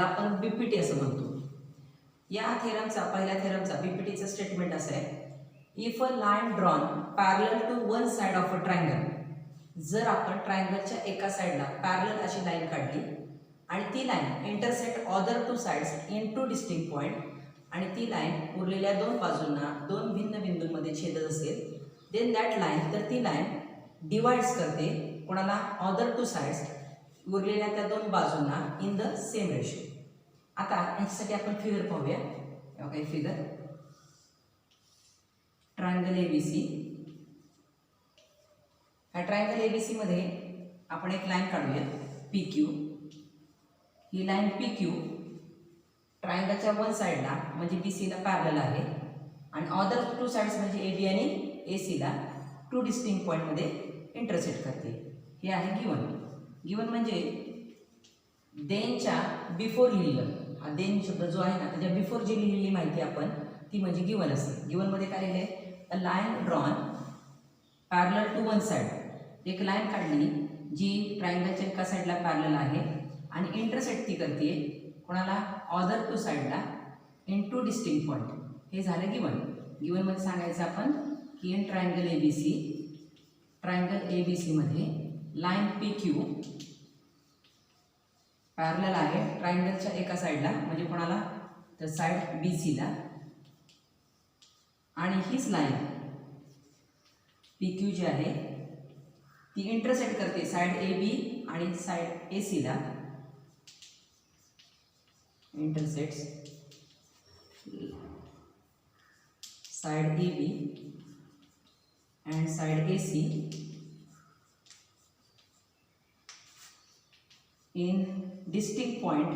आपण बीपीटी असं म्हणतो. या थेरमचा पहिल्या थेरमचा बीपीटीचं स्टेटमेंट असं आहे, if a line drawn parallel to one side of a triangle, जर आपण ट्रायंगलच्या एका साइडला पॅरलल अशी लाईन काढली आणि ती line intersect other two sides in two distinct point, आणि ती लाईन उरलेल्या दोन बाजूंना दोन भिन्न बिंदूंमध्ये छेदत असेल, देन दॅट लाईन, तर ती लाईन डिवाइड्स करते कोणाला, ऑदर टू साइड्स, उरलेल्या त्या दोन बाजूंना इन द सेम रेशो. आता याच्यासाठी आपण फिगर पाहूया. काही फिगर, ट्रायंगल एबीसी. ह्या ट्रायंगल एबीसी मध्ये आपण एक लाईन काढूया पी क्यू. ही लाईन पी क्यू ट्रायंगलच्या वन साइडला म्हणजे बी सीला पॅरलल आहे, आणि अदर टू साइड्स म्हणजे ए बी आणि ए सीला टू डिस्टिंक्ट पॉईंटमध्ये इंटरसेक्ट करते. हे आहे गिवन. गिवन म्हणजे देनच्या बिफोर लिहिलेलं, हा देन शब्द जो आहे ना त्याच्या बिफोर जी लिहिलेली माहिती आपण ती म्हणजे गिवन असते. गिवनमध्ये काय लिहिले, a line drawn parallel to one side, एक लाईन काढली जी ट्रायंगलच्या एका साईडला पॅरलल आहे आणि इंटरसेक्ट ती करते कोणाला, ऑदर टू साईडला इन टू डिस्टिंक्ट पॉईंट. हे झालं गिवन. गिवनमध्ये सांगायचं आपण की इन ट्रायंगल एबीसी, ट्रायंगल एबीसीमध्ये लाईन पी क्यू पॅरलल आहे ट्रायंगलच्या एका साईडला म्हणजे कोणाला, तर साईड बी सीला, आणि हीच लाईन पी क्यू जी आहे ती इंटरसेक्ट करते साईड ए बी आणि साईड ए सीला, intersects side A B and side AC in distinct point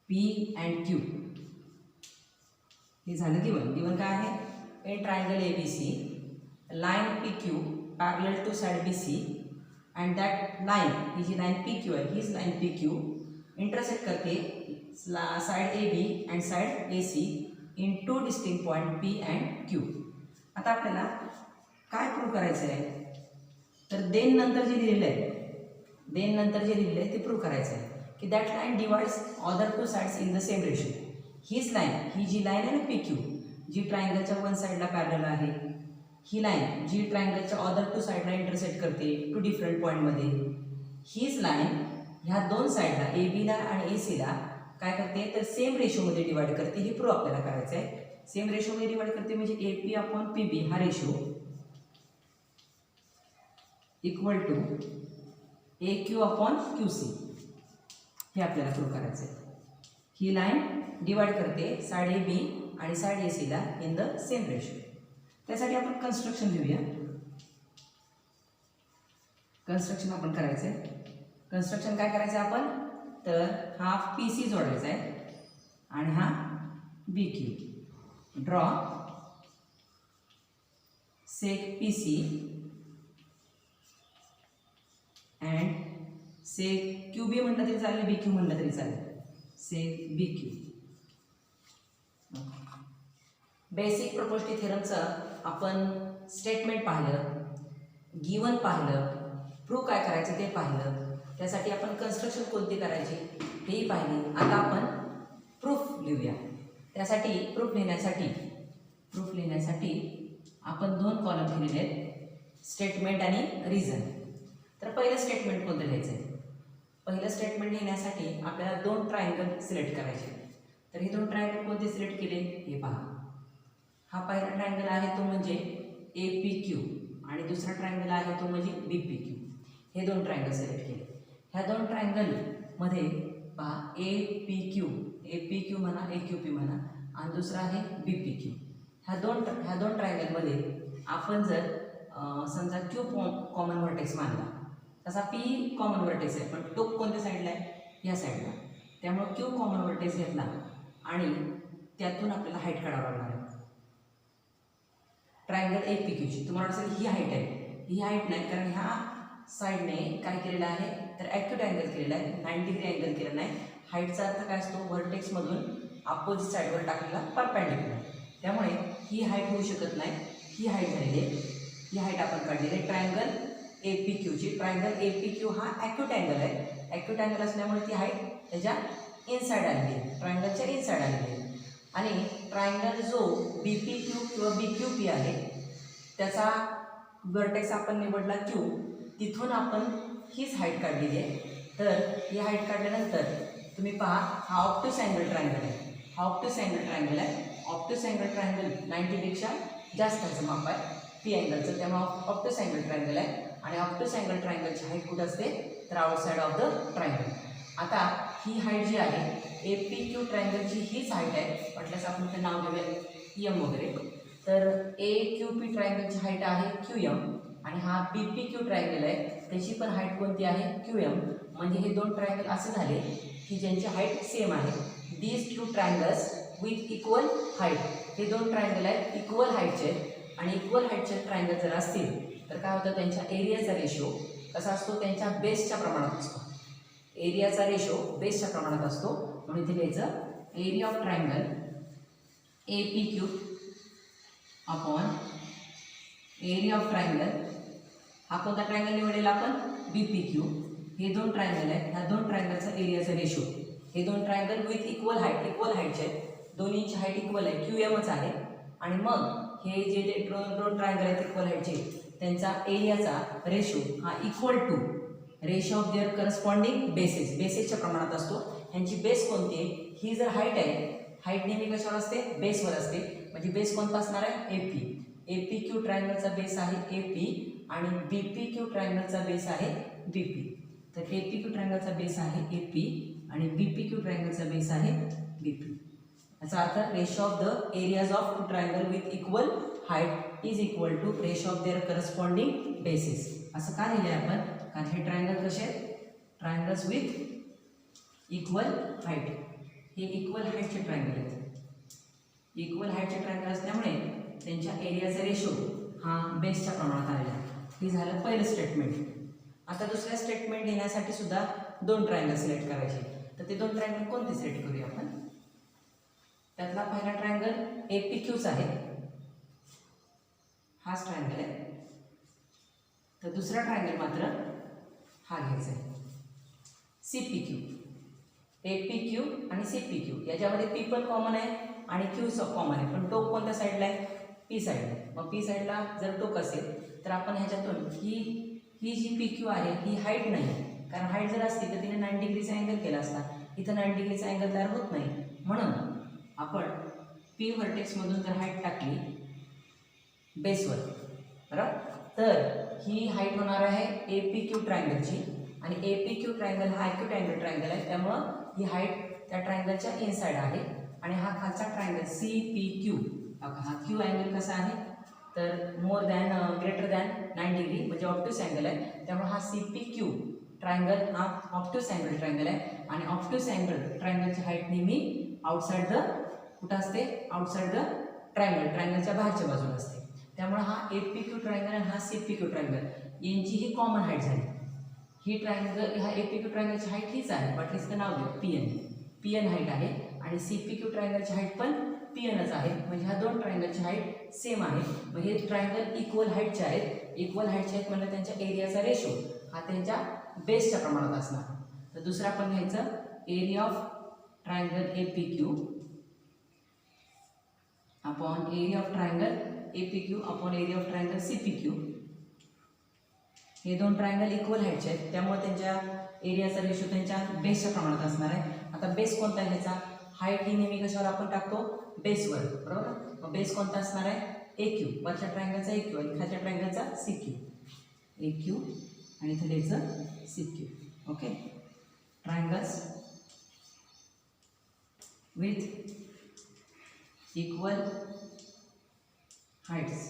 P and Q. हे झालं गिवन. गिवन काय आहे, a triangle ABC, line PQ parallel to side BC, and that line, ही जी line PQ आहे हीच line PQ intersect करते side AB and side AC in two distinct point P and Q. आता आपल्याला काय प्रूव्ह करायचं आहे, तर देन नंतर जे लिहिलेलं आहे ते प्रूव्ह करायचं आहे की that line divides other two sides in the same ratio. हीच लाईन, ही जी लाईन आहे ना PQ, जी ट्रायंगलच्या वन साईडला पॅरलल आहे, ही लाईन जी ट्रायंगलच्या ऑदर टू साईडला इंटरसेक्ट करते टू डिफरंट पॉईंटमध्ये, हीच लाईन ह्या दोन साईडला ए बीला आणि ए सीला काय करते, तर सेम रेशोमध्ये डिवाइड करते. हे प्रूव्ह आपल्याला करायचं आहे. सेम रेशोमध्ये डिवाइड करते म्हणजे A P upon P B हा ratio equal to A Q upon Q C. हे आपल्याला प्रूव्ह करायचं आहे. ही लाईन डिवाइड करते साइड ए बी आणि साइड ए सीला इन द सेम रेशो. त्यासाठी आपण कन्स्ट्रक्शन लिहूया. कन्स्ट्रक्शन आपण करायचं आहे. कन्स्ट्रक्शन काय करायचं आहे आपण, तर हा पी सी जोडायचा आहे आणि हा B Q. Draw seg P C and seg Q B म्हटलं तरी चालेल, बी क्यू म्हटलं तरी चालेल, seg B Q. Basic property थेरमचं आपण स्टेटमेंट पाहिलं, गिवन पाहिलं, प्रूव्ह काय करायचं ते पाहिलं. त्यासाठी आपण कन्स्ट्रक्शन कोणती करायची हेही पाहिली. आता आपण प्रूफ लिहूया. त्यासाठी प्रूफ लिहिण्यासाठी आपण दोन कॉलम लिहिलेले आहेत, स्टेटमेंट आणि रिझन. तर पहिलं स्टेटमेंट कोणतं लिहायचं आहे, पहिलं स्टेटमेंट लिहिण्यासाठी आपल्याला दोन ट्रायंगल सिलेक्ट करायचे. तर हे दोन ट्रायंगल कोणते सिलेक्ट केले हे पहा. हा पहिला ट्रायंगल आहे तो म्हणजे ए पी क्यू आणि दुसरा ट्रायंगल आहे तो म्हणजे बी पी क्यू. हे दोन ट्रायंगल सिलेक्ट केले. ह्या दोन ट्रायंगलमध्ये पहा ए पी क्यू म्हणा, ए क्यू पी म्हणा, आणि दुसरा आहे बी पी क्यू. ह्या दोन ट्रायंगलमध्ये आपण जर समजा क्यू कॉमन व्हर्टेक्स मानला, तसा पी कॉमन व्हर्टेक्स आहे, पण तो कोणत्या साईडला आहे, ह्या साईडला. त्यामुळे क्यू कॉमन व्हर्टेक्स घेतला आणि त्यातून आपल्याला हाईट काढावं लागणार आहे. ट्रायंगल ए पी क्यूची तुम्हाला वाटेल ही हाईट आहे, ही हाईट नाही, कारण ह्या साईडने काय केलेलं आहे, तर ॲक्यूट अँगल केलेला आहे, 90 डिग्री अँगल केलेला नाही. हाईटचा अर्थ काय असतो, व्हर्टेक्समधून अपोजिट साईडवर टाकलेला परपेंडिक्युलर. त्यामुळे ही हाईट होऊ शकत नाही, ही हाईट झालेली आहे. ही हाईट आपण काढलेली आहे ट्रायंगल ए पी क्यूची. ट्रायंगल ए पी क्यू हा ॲक्यूट अँगल आहे. ॲक्यूट अँगल असल्यामुळे ती हाईट त्याच्या इनसाईड आलेली आहे, ट्रायंगलच्या इनसाईड आलेली आहे. आणि ट्रायंगल जो बी पी क्यू किंवा बी क्यू पी आहे त्याचा वर्टेक्स आपण निवडला क्यू, तिथून आपण हीच हाईट काढलेली आहे. तर ही हाईट काढल्यानंतर तुम्ही पहा हा ऑप्टूस अँगल ट्रायंगल आहे. हा ऑप्टूस अँगल ट्रायंगल आहे. ऑप्टूस अँगल ट्रायंगल 90पेक्षा जास्तचं माप आहे पी अँगलचं, त्यामुळे ऑप्टूस अँगल ट्रायंगल आहे. आणि ऑप्टूस अँगल ट्रायंगलची हाईट कुठं असते तर आउटसाईड ऑफ द ट्रायंगल. आता ही हाईट जी आहे ए पी क्यू ट्रायंगलची हीच हाईट आहे. म्हटल्यास आपण ते नाव देऊया एम वगैरे. तर ए क्यू पी ट्रायंगलची हाईट आहे क्यू एम आणि हा बी पी क्यू ट्रायंगल आहे त्याची पण हाईट कोणती आहे क्यू एम. म्हणजे हे दोन ट्रायंगल असे झाले की ज्यांची हाईट सेम आहे. These two triangles with equal height. हे दोन ट्रायंगल आहेत इक्वल हाईटचे आणि इक्वल हाईटचे ट्रायंगल जर असतील तर काय होतं त्यांच्या एरियाचा रेशो कसा असतो त्यांच्या बेसच्या प्रमाणात असतो. एरियाचा रेशो बेसच्या प्रमाणात असतो. म्हणून इथे लिहायचं area of triangle A P Q upon area of triangle. हा कोणता ट्रायंगल निवडलेला आपण बी पी क्यू. हे दोन ट्रायंगल आहेत, ह्या दोन ट्रायंगलचा एरियाचा रेशो. हे दोन ट्रायंगल विथ इक्वल हाईटचे आहेत, दोन्हीची हाईट इक्वल आहे क्यू एमच आहे. आणि मग हे जे दोन ट्रायंगल आहेत इक्वल हाईटचे त्यांचा एरियाचा रेशो हा equal to ratio of their corresponding बेसेसच्या प्रमाणात असतो. ह्यांची बेस कोणती आहे ही जर हाईट आहे, हाईट नेहमी कशावर असते बेसवर असते. म्हणजे बेस कोणता असणार आहे A P. A P Q ट्रायंगलचा बेस आहे ए पी आणि बी पी क्यू ट्रायंगलचा बेस आहे बी पी. तर ए पी क्यू ट्रायंगलचा बेस आहे ए पी आणि बी पी क्यू ट्रायंगलचा बेस आहे बी पी. याचा अर्थ ratio of the areas of two triangle with equal height is equal to ratio of their corresponding bases. असं का लिहिले आपण कारण हे ट्रायंगल कसे आहेत ट्रायंगल्स विथ इक्वल हाईट. हे इक्वल हाईटचे ट्रायंगल आहेत. इक्वल हाईटचे ट्रायंगल असल्यामुळे त्यांच्या एरियाचा रेशो हा बेसच्या प्रमाणात आलेला आहे. हे झालं पहिलं स्टेटमेंट. आता दुसऱ्या स्टेटमेंट घेण्यासाठी सुद्धा दोन ट्रायंगल सिलेक्ट करायचे. तर ते दोन ट्रायंगल कोणते सिलेक्ट करूया आपण. त्यातला पहिला ट्रायंगल ए पी क्यूच आहे, हाच ट्रायंगल आहे. तर दुसरा ट्रायंगल मात्र हा घ्यायचा आहे C P Q. A P Q आणि सी पी क्यू याच्यामध्ये पी पण कॉमन आहे आणि क्यू कॉमन आहे, पण टोक कोणत्या साईडला आहे पी साईडला. मग पी साईडला जर टोक असेल तर आपण ह्याच्यातून ही जी पी क्यू आहे ही हाईट नाही, कारण हाईट जर असती तर तिने 90 डिग्रीचा अँगल केला असता. इथं 90 डिग्रीचा अँगल तयार होत नाही. म्हणून आपण पी व्हर्टेक्समधून जर हाईट टाकली बेसवर बरोबर तर ही हाईट होणार आहे ए पी क्यू ट्रायंगलची. आणि ए पी क्यू ट्रायंगल हा ॲक्यूट अँगल ट्रायंगल आहे त्यामुळं ही हाईट त्या ट्रायंगलच्या इनसाईड आहे. आणि हा खालचा ट्रायंगल सी पी क्यू हा क्यू अँगल कसा आहे तर ग्रेटर दॅन 90 डिग्री म्हणजे ऑप्टूस अँगल आहे. त्यामुळे हा सी पी क्यू ट्रायंगल हा ऑप्टूस अँगल ट्रायंगल आहे. आणि ऑप्टूस अँगल ट्रायंगलची हाईट नेहमी आउटसाईड द कुठं असते आउटसाईड द ट्रायंगलच्या बाहेरच्या बाजूला असते. त्यामुळे हा ए पी क्यू ट्रायंगल आणि हा सी पी क्यू ट्रायंगल यांची ही कॉमन हाईट झाली. ही ट्रायंगल ह्या ए पी क्यू ट्रायंगलची हाईट हीच आहे, वाटलीचं नाव देऊ पी एन हाईट आहे. आणि सी पी क्यू ट्रायंगलची हाईट पण पी एनच आहे. म्हणजे ह्या दोन ट्रायंगलची हाईट सेम आहे. मग हे ट्रायंगल इक्वल हाईटचे आहेत. इक्वल हाईटचे आहेत म्हणजे त्यांच्या एरियाचा रेशो हा त्यांच्या बेसच्या प्रमाणात असणार. तर दुसरा आपण घ्यायचं area of triangle A P Q upon area of triangle A P Q upon area of triangle C P Q. हे दोन ट्रायंगल इक्वल हाईटचे आहेत त्यामुळे त्यांच्या एरियाचा रेशो त्यांच्या बेसच्या प्रमाणात असणार आहे. आता बेस कोणता आहे ह्याचा हाईट ही नेहमी कशावर आपण टाकतो बेसवर बरोबर. मग बेस कोणता असणार आहे ए क्यू. वरच्या ट्रायंगलचा ए क्यू आणि खालच्या ट्रायंगलचा सी क्यू. ए क्यू आणि इथं लिहायचं C Q. Okay. Triangles with equal heights.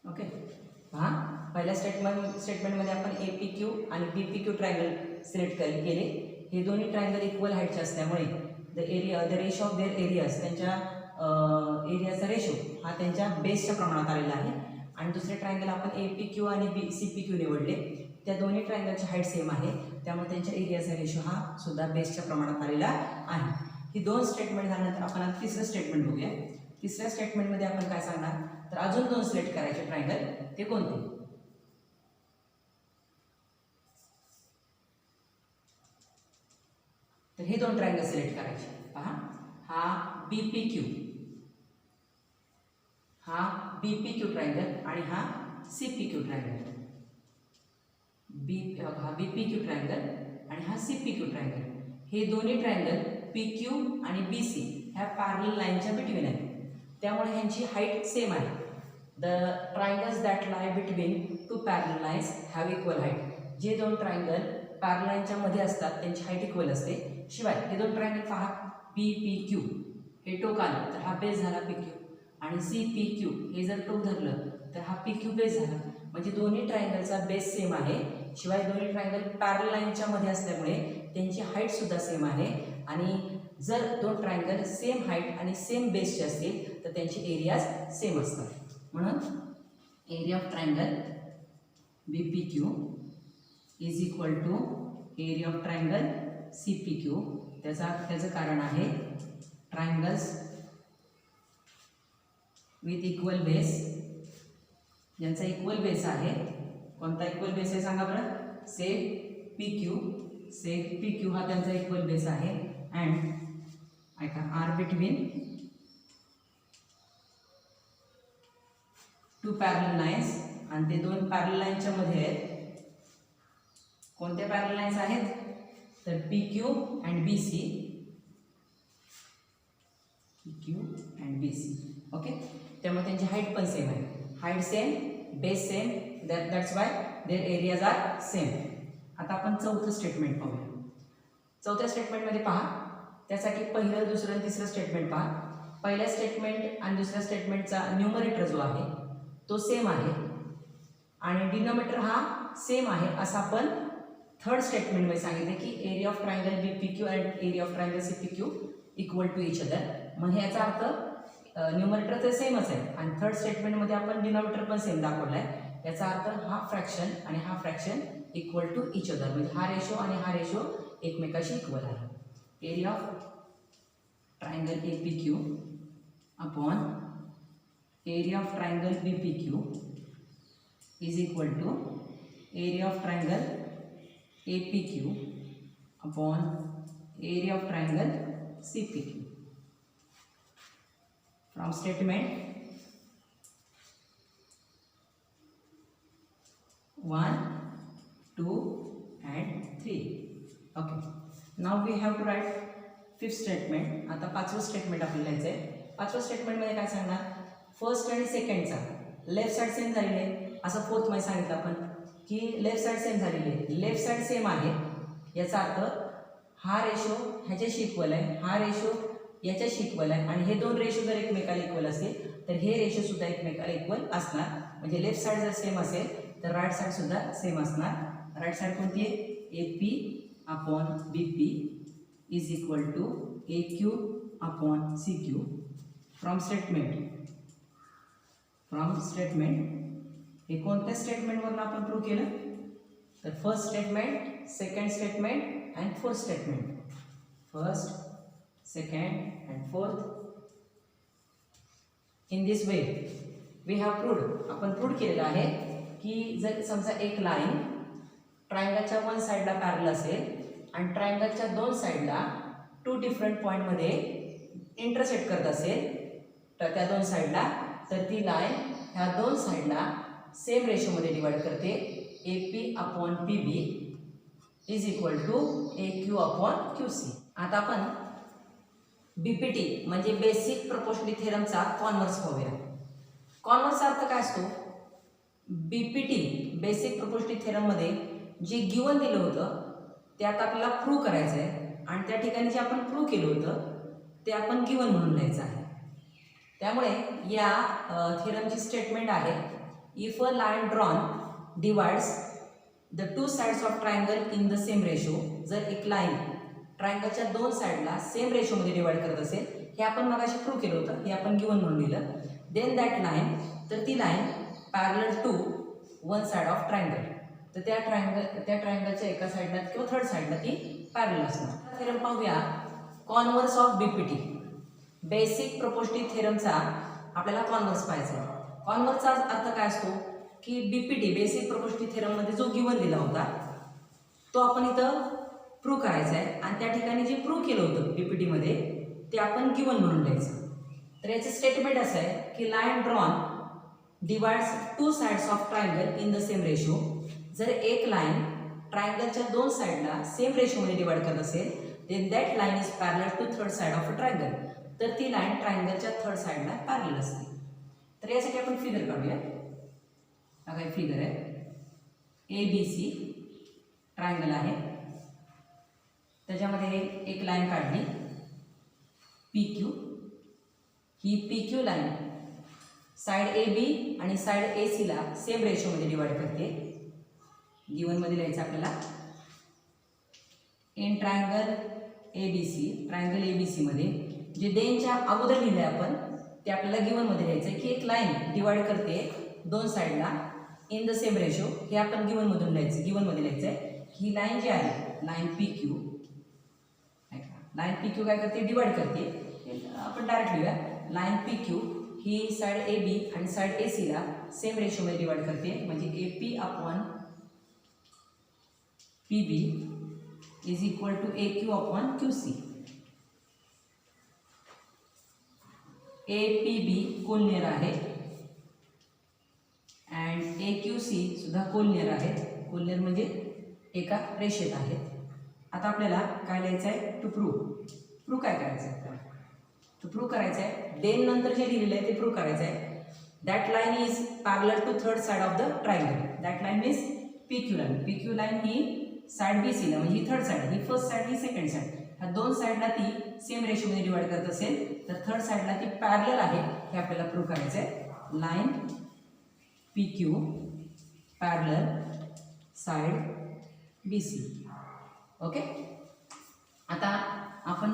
Okay. पहा पहिल्या स्टेटमेंटमध्ये आपण ए पी क्यू आणि B P Q triangle select केले. हे दोन्ही ट्रायंगल इक्वल हाईटचे असल्यामुळे the ratio of their areas त्यांच्या एरियाचा रेशो हा त्यांच्या बेसच्या प्रमाणात आलेला आहे. आणि दुसरे ट्रायंगल आपण ए पी क्यू आणि सी पी क्यू निवडले. त्या दोन्ही ट्रायंगलची हाईट सेम आहे त्यामुळे त्यांच्या एरियाचा रेशो हा सुद्धा बेसच्या प्रमाणात आलेला आहे. ही दोन स्टेटमेंट झाल्यानंतर आपण आता तिसरं स्टेटमेंट बघूया. तिसऱ्या स्टेटमेंटमध्ये आपण काय सांगणार, तर अजून 2 सिलेक्ट करायचे ट्रायंगल, ते कोणते? तर हे 2 ट्रायंगल सिलेक्ट करायचे. पहा, हा BPQ, हा BPQ ट्रायंगल आणि हा CPQ ट्रायंगल. हा BPQ ट्रायंगल आणि हा CPQ ट्रायंगल. हे दोन्ही ट्रायंगल PQ आणि BC ह्या पॅरलल लाईनच्या बिटवीन आहेत, त्यामुळे ह्यांची हाईट सेम आहे. The triangles that lie between 2 parallel lines have equal height. जे 2 ट्रायंगल पॅरलल लाईनच्या मध्ये असतात त्यांची हाईट इक्वल असते. शिवाय हे 2 ट्रायंगल पहा, PPQ हे टोक आलं तर हा बेस झाला PQ, आणि CPQ हे जर टोक धरलं तर हा PQ बेस झाला. म्हणजे दोन्ही ट्रायंगलचा बेस सेम आहे. शिवाय दोन्ही ट्रायंगल पॅरलल लाईनच्या मध्ये असल्यामुळे त्यांची हाईट सुद्धा सेम आहे. आणि जर 2 ट्रायंगल सेम हाईट आणि सेम बेसचे असतील तर त्यांचे एरियाज सेम असतात. म्हणून area of triangle BPQ is equal to area of triangle CPQ. त्याचं कारण आहे ट्रायंगल्स विथ इक्वल बेस, ज्यांचा इक्वल बेस आहे. कोणता इक्वल बेस आहे सांगा बरं? से PQ हा त्यांचा इक्वल बेस आहे. अँड ऐका, आर बिटवीन 2 पॅरलल लाईन्स, आणि ते 2 पॅरलल लाईनच्या मध्ये आहेत. कोणत्या पॅरलल लाईन्स आहेत? तर PQ and BC. PQ and BC. Okay, त्यामुळे त्यांची हाईट पण सेम आहे. Height same, base same, that's why their areas are same. आता आपण चौथं स्टेटमेंट पाहूया. चौथ्या स्टेटमेंटमध्ये पहा, त्यासाठी पहिलं, दुसरं आणि तिसरं स्टेटमेंट पहा. पहिल्या स्टेटमेंट आणि दुसऱ्या स्टेटमेंटचा न्यूमरेटर जो आहे तो सेम आहे आणि डिनोमिनेटर हा सेम आहे, असं आपण थर्ड स्टेटमेंटमध्ये सांगितले की area of triangle BPQ and area of triangle CPQ equal to each other. म्हणजे याचा अर्थ न्यूमरेटर तर सेमच आहे आणि थर्ड स्टेटमेंटमध्ये आपण डिनोमिनेटर पण सेम दाखवला आहे. याचा अर्थ हा फ्रॅक्शन आणि हा fraction equal to each other, म्हणजे हा रेशो आणि हा रेशो एकमेकाशी इक्वल आहे. Area of triangle APQ upon area of triangle BPQ is equal to area of triangle APQ upon area of triangle CPQ. From statement 1, 2 and 3. Okay. Now we have to write fifth statement. आता पाचवं statement आपल्याला लिहायचं आहे. पाचवं स्टेटमेंटमध्ये काय सांगणार? First आणि सेकंडचा लेफ्ट साईड सेम झालेली आहे, असं फोर्थ मध्ये सांगितलं आपण की लेफ्ट साईड सेम झालेली आहे. लेफ्ट साईड सेम आहे याचा अर्थ हा रेशो ह्याच्याशी इक्वल आहे, हा रेशो याच्याशी इक्वल आहे, आणि हे 2 रेशो जर एकमेकाला इक्वल असतील तर हे रेशो सुद्धा एकमेकाला इक्वल असणार. म्हणजे लेफ्ट साईड जर सेम असेल तर राईट साईड सुद्धा सेम असणार. राईट साईड कोणती आहे? AP upon BP is equal to AQ upon CQ. From statement हे कोणत्या स्टेटमेंटवरून आपण प्रूव्ह केलं? तर first statement, second statement and fourth statement. फर्स्ट, second and fourth. In this way we have proved, आपण प्रूव्ह केलेलं आहे की जर समजा एक लाईन ट्रायंगलच्या 1 साईडला पॅरलल असेल आणि ट्रायंगलच्या 2 साईडला 2 डिफरंट पॉईंटमध्ये इंटरसेक्ट करत असेल तर त्या 2 साईडला, तर ती लाईन ह्या 2 साईडला सेम रेशोमध्ये डिवाइड करते. AP upon PB is equal to AQ upon QC. आता आपण BPT म्हणजे बेसिक प्रोपोर्शनॅलिटी थेरमचा कॉन्व्हर्स पाहूया. कॉन्व्हर्सचा अर्थ काय असतो? BPT बेसिक प्रोपोर्शनॅलिटी थेरममध्ये जे गिवन दिलं होतं ते आता आपल्याला प्रूव्ह करायचं आहे, आणि त्या ठिकाणी जे आपण प्रूव्ह केलं होतं ते आपण गिवन म्हणून लिहायचं आहे. त्यामुळे या थेरमची स्टेटमेंट आहे, if a line drawn divides the 2 sides of triangle in the same ratio. जर एक लाईन ट्रायंगलच्या 2 साईडला सेम रेशोमध्ये डिवाइड करत असेल, हे आपण मगाशी प्रूव्ह केलं होतं, हे आपण गिवन म्हणून लिहिलं. देन दॅट लाईन, तर ती line parallel to 1 side of triangle, तर त्या ट्रायंगलच्या एका साईडला किंवा थर्ड साईडला ती पॅरलल असणार. थेरम पाहूया converse of BPT. Basic proportional थेरमचा आपल्याला कॉन्व्हर्स पाहायचा आहे. कॉन्व्हर्सचा अर्थ काय असतो की बीपीटी बेसिक प्रोपोर्शनल थेरममध्ये जो गिवन दिला होता तो आपण इथं प्रूव्ह करायचा आहे आणि त्या ठिकाणी जे प्रूव्ह केलं होतं बीपीटीमध्ये ते आपण गिवन म्हणून लिहायचं. तर याचं स्टेटमेंट असं आहे की line drawn divides two sides of triangle in the same ratio. जर एक लाईन ट्रायंगलच्या दोन साईडला सेम रेशोमध्ये डिवाइड करत असेल then that line is parallel to third side of a triangle. तर ती लाईन ट्रायंगलच्या थर्ड साईडला पॅरलल असते. तर यासाठी आपण फिगर काढूया. हा काही फिगर आहे ABC ट्रायंगल आहे. त्याच्यामध्ये एक लाईन काढली PQ. ही PQ लाईन साइड AB आणि साइड AC ला सेम रेशोमध्ये डिवाइड करते. गिवनमध्ये लिहायचं आपल्याला in triangle ABC. Triangle ABC मध्ये जे देनच्या अगोदर लिहिले आपण ते आपल्याला गिवनमध्ये लिहायचं की एक लाईन डिवाइड करते दोन साईडला इन द सेम रेशो. हे आपण गिवनमधून लिहायचं, गिवनमध्ये लिहायचं आहे. ही लाईन जी आहे लाईन PQ, लाईन PQ काय करते डिवाइड करते. आपण डायरेक्ट लिहूया लाईन PQ ही साइड AB आणि साइड AC ला सेम रेशोमध्ये डिवाइड करते. म्हणजे AP upon PB is equal to AQ upon QC. APB collinear आहे अँड AQC सुद्धा कोलनियर आहेत. कोलनियर म्हणजे एका रेषेत आहेत. आता आपल्याला काय लिहायचं आहे टू प्रूव्ह काय करायचं आहे टू प्रूव्ह करायचं आहे. देन नंतर जे लिहिलेलं आहे ते प्रूव्ह करायचं आहे. That line is parallel to third side of the triangle. That line means PQ line. PQ line ही साइड BC ला म्हणजे ही थर्ड साइड, ही फर्स्ट साइड ही सेकंड साइड, ह्या दोन साइडला ती सेम रेशोमध्ये डिवाइड करत असेल तर थर्ड साइडला ती पॅरलल आहे हे आपल्याला प्रूव्ह करायचं आहे. Line PQ parallel side BC. Okay. आता आपण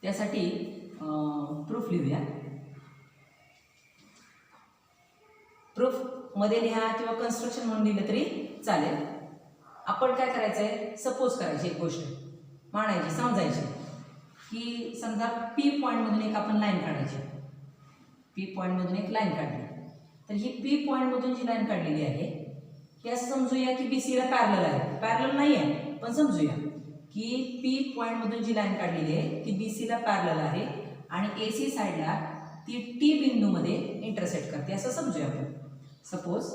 त्यासाठी प्रूफ लिहूया. प्रूफ मध्ये लिहा किंवा कन्स्ट्रक्शन म्हणून लिहिलं तरी चालेल. आपण काय करायचं आहे सपोज करायची एक गोष्ट मांडायची समजायची की समजा P पॉईंटमधून एक आपण लाईन काढायची. P पॉईंटमधून एक लाईन काढली तर ही P पॉईंटमधून जी लाईन काढलेली आहे ती असं समजूया की BC ला पॅरलल आहे. पॅरलल नाही आहे पण समजूया की P पॉईंटमधून जी लाईन काढलेली आहे ती BC ला पॅरलल आहे आणि AC साईडला ती T बिंदूमध्ये इंटरसेक्ट करते असं समजूया आपण. Suppose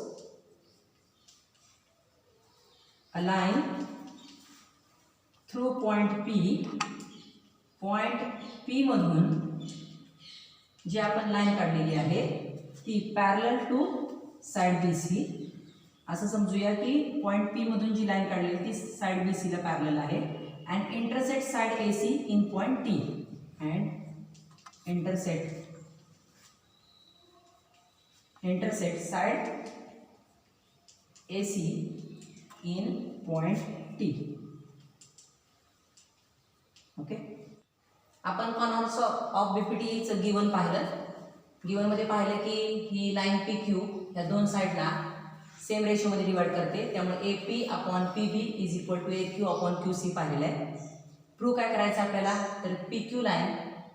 a line through point P मधून जी आपण लाईन काढलेली आहे ती पॅरलल टू साइड BC असं समजूया की पॉइंट P मधून जी लाईन काढलेली ती साइड BC ला पॅरलल आहे and intersect side AC in point T and intersect side AC in point T. Okay. आपण कॉन्व्हर्स ऑफ बीपीटीचं गिवन पाहिलं. गिवनमध्ये पाहिलं की ही लाईन PQ या दोन साईडला सेम रेशोमध्ये डिवाइड करते त्यामुळे AP upon PB is equal to AQ upon QC पाहिलेलं आहे. प्रूव्ह काय करायचं आपल्याला तर PQ लाईन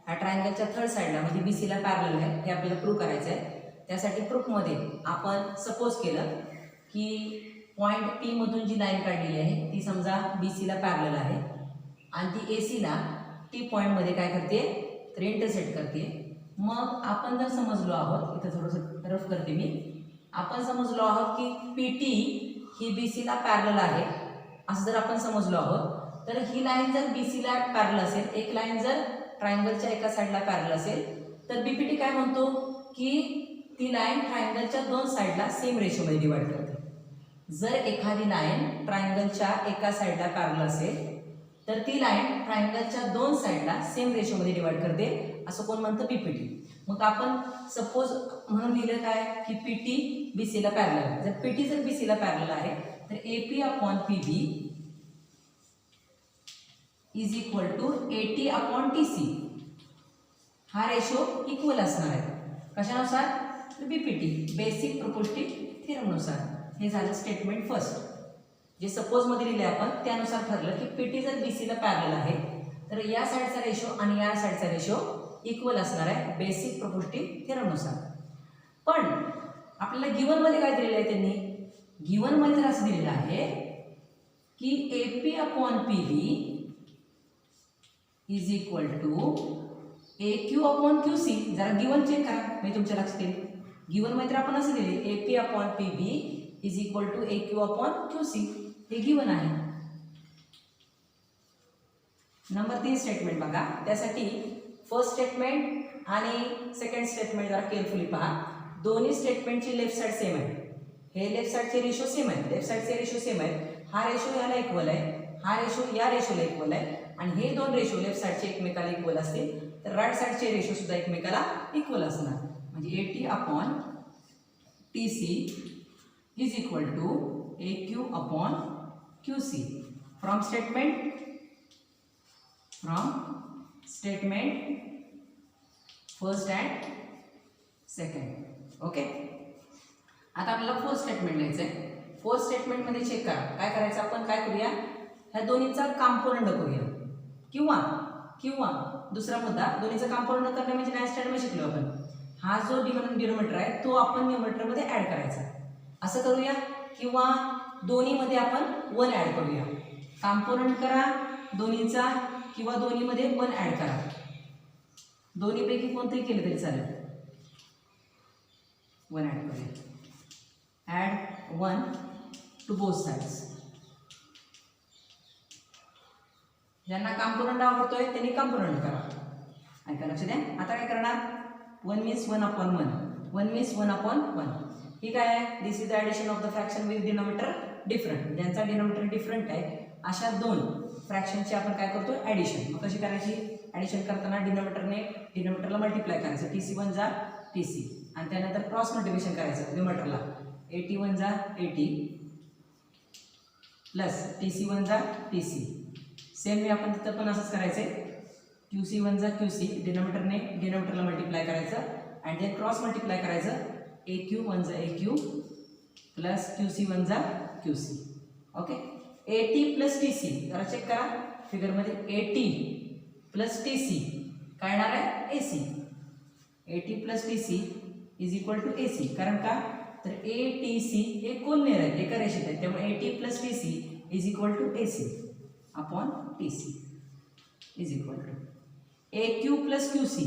ह्या ट्रायंगलच्या थर्ड साईडला म्हणजे BC ला पॅरलल आहे हे आपल्याला प्रूव्ह करायचं आहे. त्यासाठी प्रूफमध्ये आपण सपोज केलं की पॉइंट P मधून जी लाईन काढलेली आहे ती समजा BC ला पॅरलल आहे आणि ती AC ला T पॉइंटमध्ये काय करते तर इंटरसेक्ट करते. मग आपण जर समजलो आहोत इथं थोडंसं रफ करते मी. आपण समजलो आहोत की PT ही BC ला पॅरलल आहे असं जर आपण समजलो आहोत तर ही लाईन जर BC ला पॅरलल असेल एक लाईन जर ट्रायंगलच्या एका साईडला पॅरलल असेल तर BPT काय म्हणतो की ती लाईन ट्रायंगलच्या दोन साईडला सेम रेशोमध्ये डिवाइड करते. जर एखादी लाईन ट्रायंगलच्या एका साईडला पॅरलल असेल तर ती लाईन ट्रायंगलच्या दोन साईडला सेम रेशोमध्ये डिवाइड करते असं कोण म्हणतं BPT. मग आपण सपोज म्हणून लिहिलं काय की PT BC ला पॅरलल आहे. जर PT जर BC ला पॅरलल आहे तर AP upon PB is equal to AT upon TC. हा रेशो इक्वल असणार आहे कशानुसार तर BPT बेसिक प्रोपोर्शनल थेरमनुसार. हे झालं स्टेटमेंट फर्स्ट. जे सपोज मध्ये लिहिले आपण त्यानुसार ठरलं की PT जर BC ला पॅरलल आहे तर या साईडचा रेशो आणि या साईडचा रेशो इक्वल असणार आहे बेसिक प्रोपोर्शनॅलिटी थेरमनुसार. पण आपल्याला गिवन मध्ये काय दिलेलं आहे त्यांनी, गिवन मध्ये तर असं दिलेलं आहे की AP upon PB is equal to AQ upon QC. जरा गिवन चेक करा मी तुमच्या लक्षात येईल. गिवन मध्ये तर आपण असं दिले AP upon PB is equal to AQ upon QC, हे गिवन आहे. नंबर 3 स्टेटमेंट बघा. त्यासाठी फर्स्ट स्टेटमेंट आणि सेकंड स्टेटमेंट जरा केअरफुली पहा. दोन्ही स्टेटमेंटची लेफ्ट साइड सेम आहे. हे लेफ्ट साइडचे रेशो सेम आहे, लेफ्ट साइडचे रेशो सेम आहे. हा रेशो याला इक्वल आहे, हा रेशो या रेशोला इक्वल आहे. आणि हे दोन रेशो लेफ्ट साइडचे एकमेकाला इक्वल असतील तर राईट साइडचे रेशो सुद्धा एकमेकाला इक्वल असणार. म्हणजे AT upon TC is equal to AQ upon QC. From statement first and second. Okay. आता आपल्याला फोर्थ स्टेटमेंट लिहायचं आहे. फोर्थ स्टेटमेंटमध्ये चेक करा काय करायचं. आपण काय करूया, ह्या दोन्हीचा कॉम्पोनंट करूया किंवा दुसरा मुद्दा, दोन्हीचा कॉम्पोनंट करणे म्हणजे काय स्टँडर्डमध्ये शिकलो आपण. हा जो डिनोमिनेटर आहे तो आपण न्यूमरेटरमध्ये ॲड करायचा, असं करूया. किंवा दोन्हीमध्ये आपण 1 ॲड करूया. कॉम्पोनंट करा दोन्हीचा किंवा दोन्हीमध्ये 1 ॲड करा. दोन्हीपैकी कोणतंही केलं तरी चालेल. 1 ॲड करूया. Add 1 to both sides. ज्यांना कॉम्पोनंट आवडतोय त्यांनी कॉम्पोनंट करा. ऐका लक्ष द्या. आता काय करणार, 1 मीन्स 1 अपॉन 1, 1 मीन्स 1 अपॉन 1. ही काय आहे, this is the addition of the fraction with denominator different. ज्यांचा डिनोमिनेटर डिफरंट आहे अशा दोन फ्रॅक्शनची आपण काय करतो ॲडिशन. मग कशी करायची, ॲडिशन करताना डिनोमिनेटरला मल्टिप्लाय करायचं. TC1 जा TC आणि त्यानंतर क्रॉस मल्टिप्लिकेशन करायचं न्यूमरेटरला. 81 जा 80 प्लस TC1 जा TC. सेम वे आपण तिथं पण असंच करायचं आहे. QC1 जा QC डिनोमिनेटरला मल्टिप्लाय करायचं आणि देन क्रॉस मल्टिप्लाय करायचं. AQ1 जा AQ प्लस QC1 जा QC. Okay. AT plus TC जरा चेक करा फिगरमध्ये. AT प्लस TC काय येणार आहे AC. AT plus TC is equal to AC. कारण का तर ATC हे कोलनेर आहेत, एका रेषेत आहेत. त्यामुळे AT plus TC is equal to AC upon TC is equal to AQ plus QC.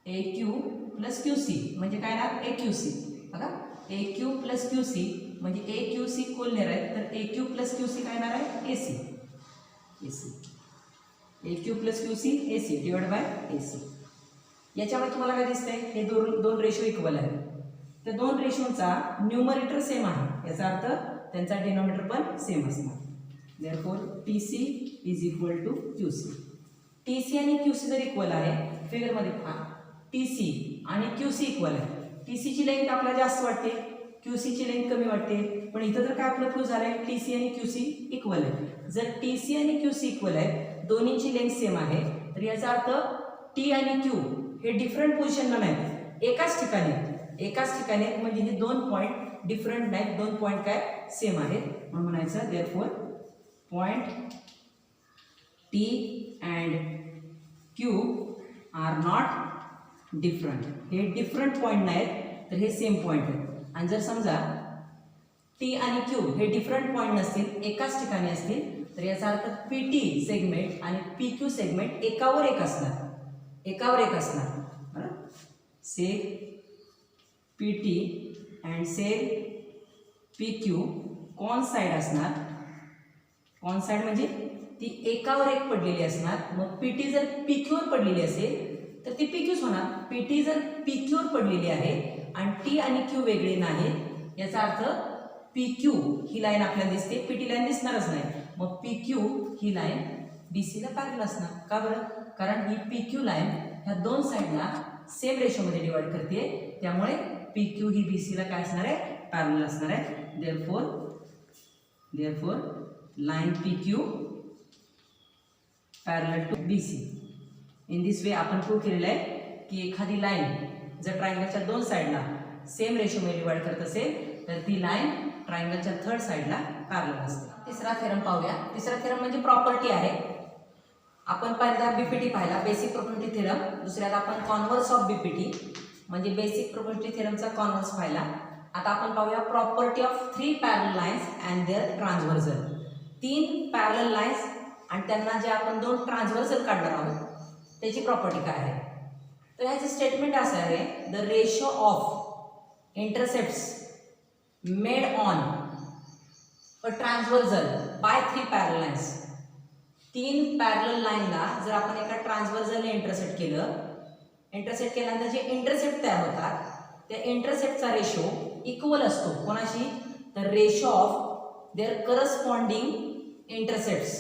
AQ plus QC म्हणजे काय येणार AQC. बघा AQ प्लस QC म्हणजे AQC कोलनेर आहे तर AQ प्लस QC काय येणार आहे AC. AQ plus QC AC divide by AC. याच्यामुळे तुम्हाला काय दिसतंय, हे दोन रेशो इक्वल आहेत. त्या दोन रेशोचा न्यूमरेटर सेम आहे, याचा अर्थ त्यांचा डिनोमिनेटर पण सेम असणार. Therefore TC is equal to QC. TC आणि QC जर इक्वल आहे फिगरमध्ये पहा, TC आणि QC इक्वल आहे. TC ची लेंथ आपल्याला जास्त वाटते, QC ची लेंथ कमी वाटते. पण इथं तर काय आपलं प्रूव्ह झालंय TC आणि QC इक्वल आहे. जर TC आणि QC इक्वल आहे, दोन्हीची लेंथ सेम आहे, तर याचा अर्थ T आणि Q हे डिफरंट पोझिशनला नाहीत, एकाच ठिकाणी आहेत. म्हणजे हे दोन पॉईंट डिफरंट नाहीत, दोन पॉईंट काय सेम आहेत. म्हणून म्हणायचं therefore point T and Q are not different. हे डिफरंट पॉईंट नाहीत तर हे सेम पॉईंट आहेत. आणि जर समजा T आणि Q हे डिफरंट पॉईंट नसतील, एकाच ठिकाणी असतील, तर याचा अर्थ PT सेगमेंट आणि PQ सेगमेंट एकावर एक असणार. सेग PT अँड सेग PQ कॉन्साइड असणार. कॉन्साइड म्हणजे ती एकावर एक पडलेली असणार. मग PT जर PQ वर पडलेली असेल तर ती PQच होणार. PT जर PQ वर पडलेली आहे आणि T आणि Q वेगळे नाहीत, याचा अर्थ PQ ही लाईन आपल्याला दिसते, PT लाईन दिसणारच नाही. मग PQ ही लाईन BC ला पॅरलल असणार. का बरं, कारण ही PQ लाईन ह्या दोन साईडला सेम रेशोमध्ये डिवाइड करते, त्यामुळे PQ ही BC ला काय असणार आहे पॅरलल असणार आहे. Therefore line PQ parallel to BC. In this way आपण प्रूव्ह केलेलं आहे की एखादी लाईन जर ट्रायंगलच्या दोन साईडला सेम रेशोमध्ये डिवाइड करत असेल तर ती लाईन ट्रायंगलच्या थर्ड साईडला पॅरलल असते. तिसरा थेरम पाहूया. तिसरा थेरम म्हणजे प्रॉपर्टी आहे. आपण पहिल्यांदा बीपीटी पाहिला, बेसिक प्रोबॅबिलिटी थेरम. दुसऱ्यात आपण कॉन्व्हर्स ऑफ बीपीटी म्हणजे बेसिक प्रोबॅबिलिटी थेरमचा कॉन्व्हर्स पाहिला. आता आपण पाहूया property of 3 parallel lines and their transversal. 3 parallel lines आणि त्यांना जे आपण 2 ट्रान्सव्हर्सल काढणार आहोत त्याची प्रॉपर्टी काय आहे. तर ह्याचं स्टेटमेंट असं आहे, the ratio of intercepts made on a transversal by 3 parallel lines. 3 parallel लाईनला जर आपण एका ट्रान्सव्हर्सलने इंटरसेक्ट केल्यानंतर जे इंटरसेप्ट तयार होतात त्या इंटरसेप्टचा रेशो इक्वल असतो कोणाशी, तर ratio of their corresponding intercepts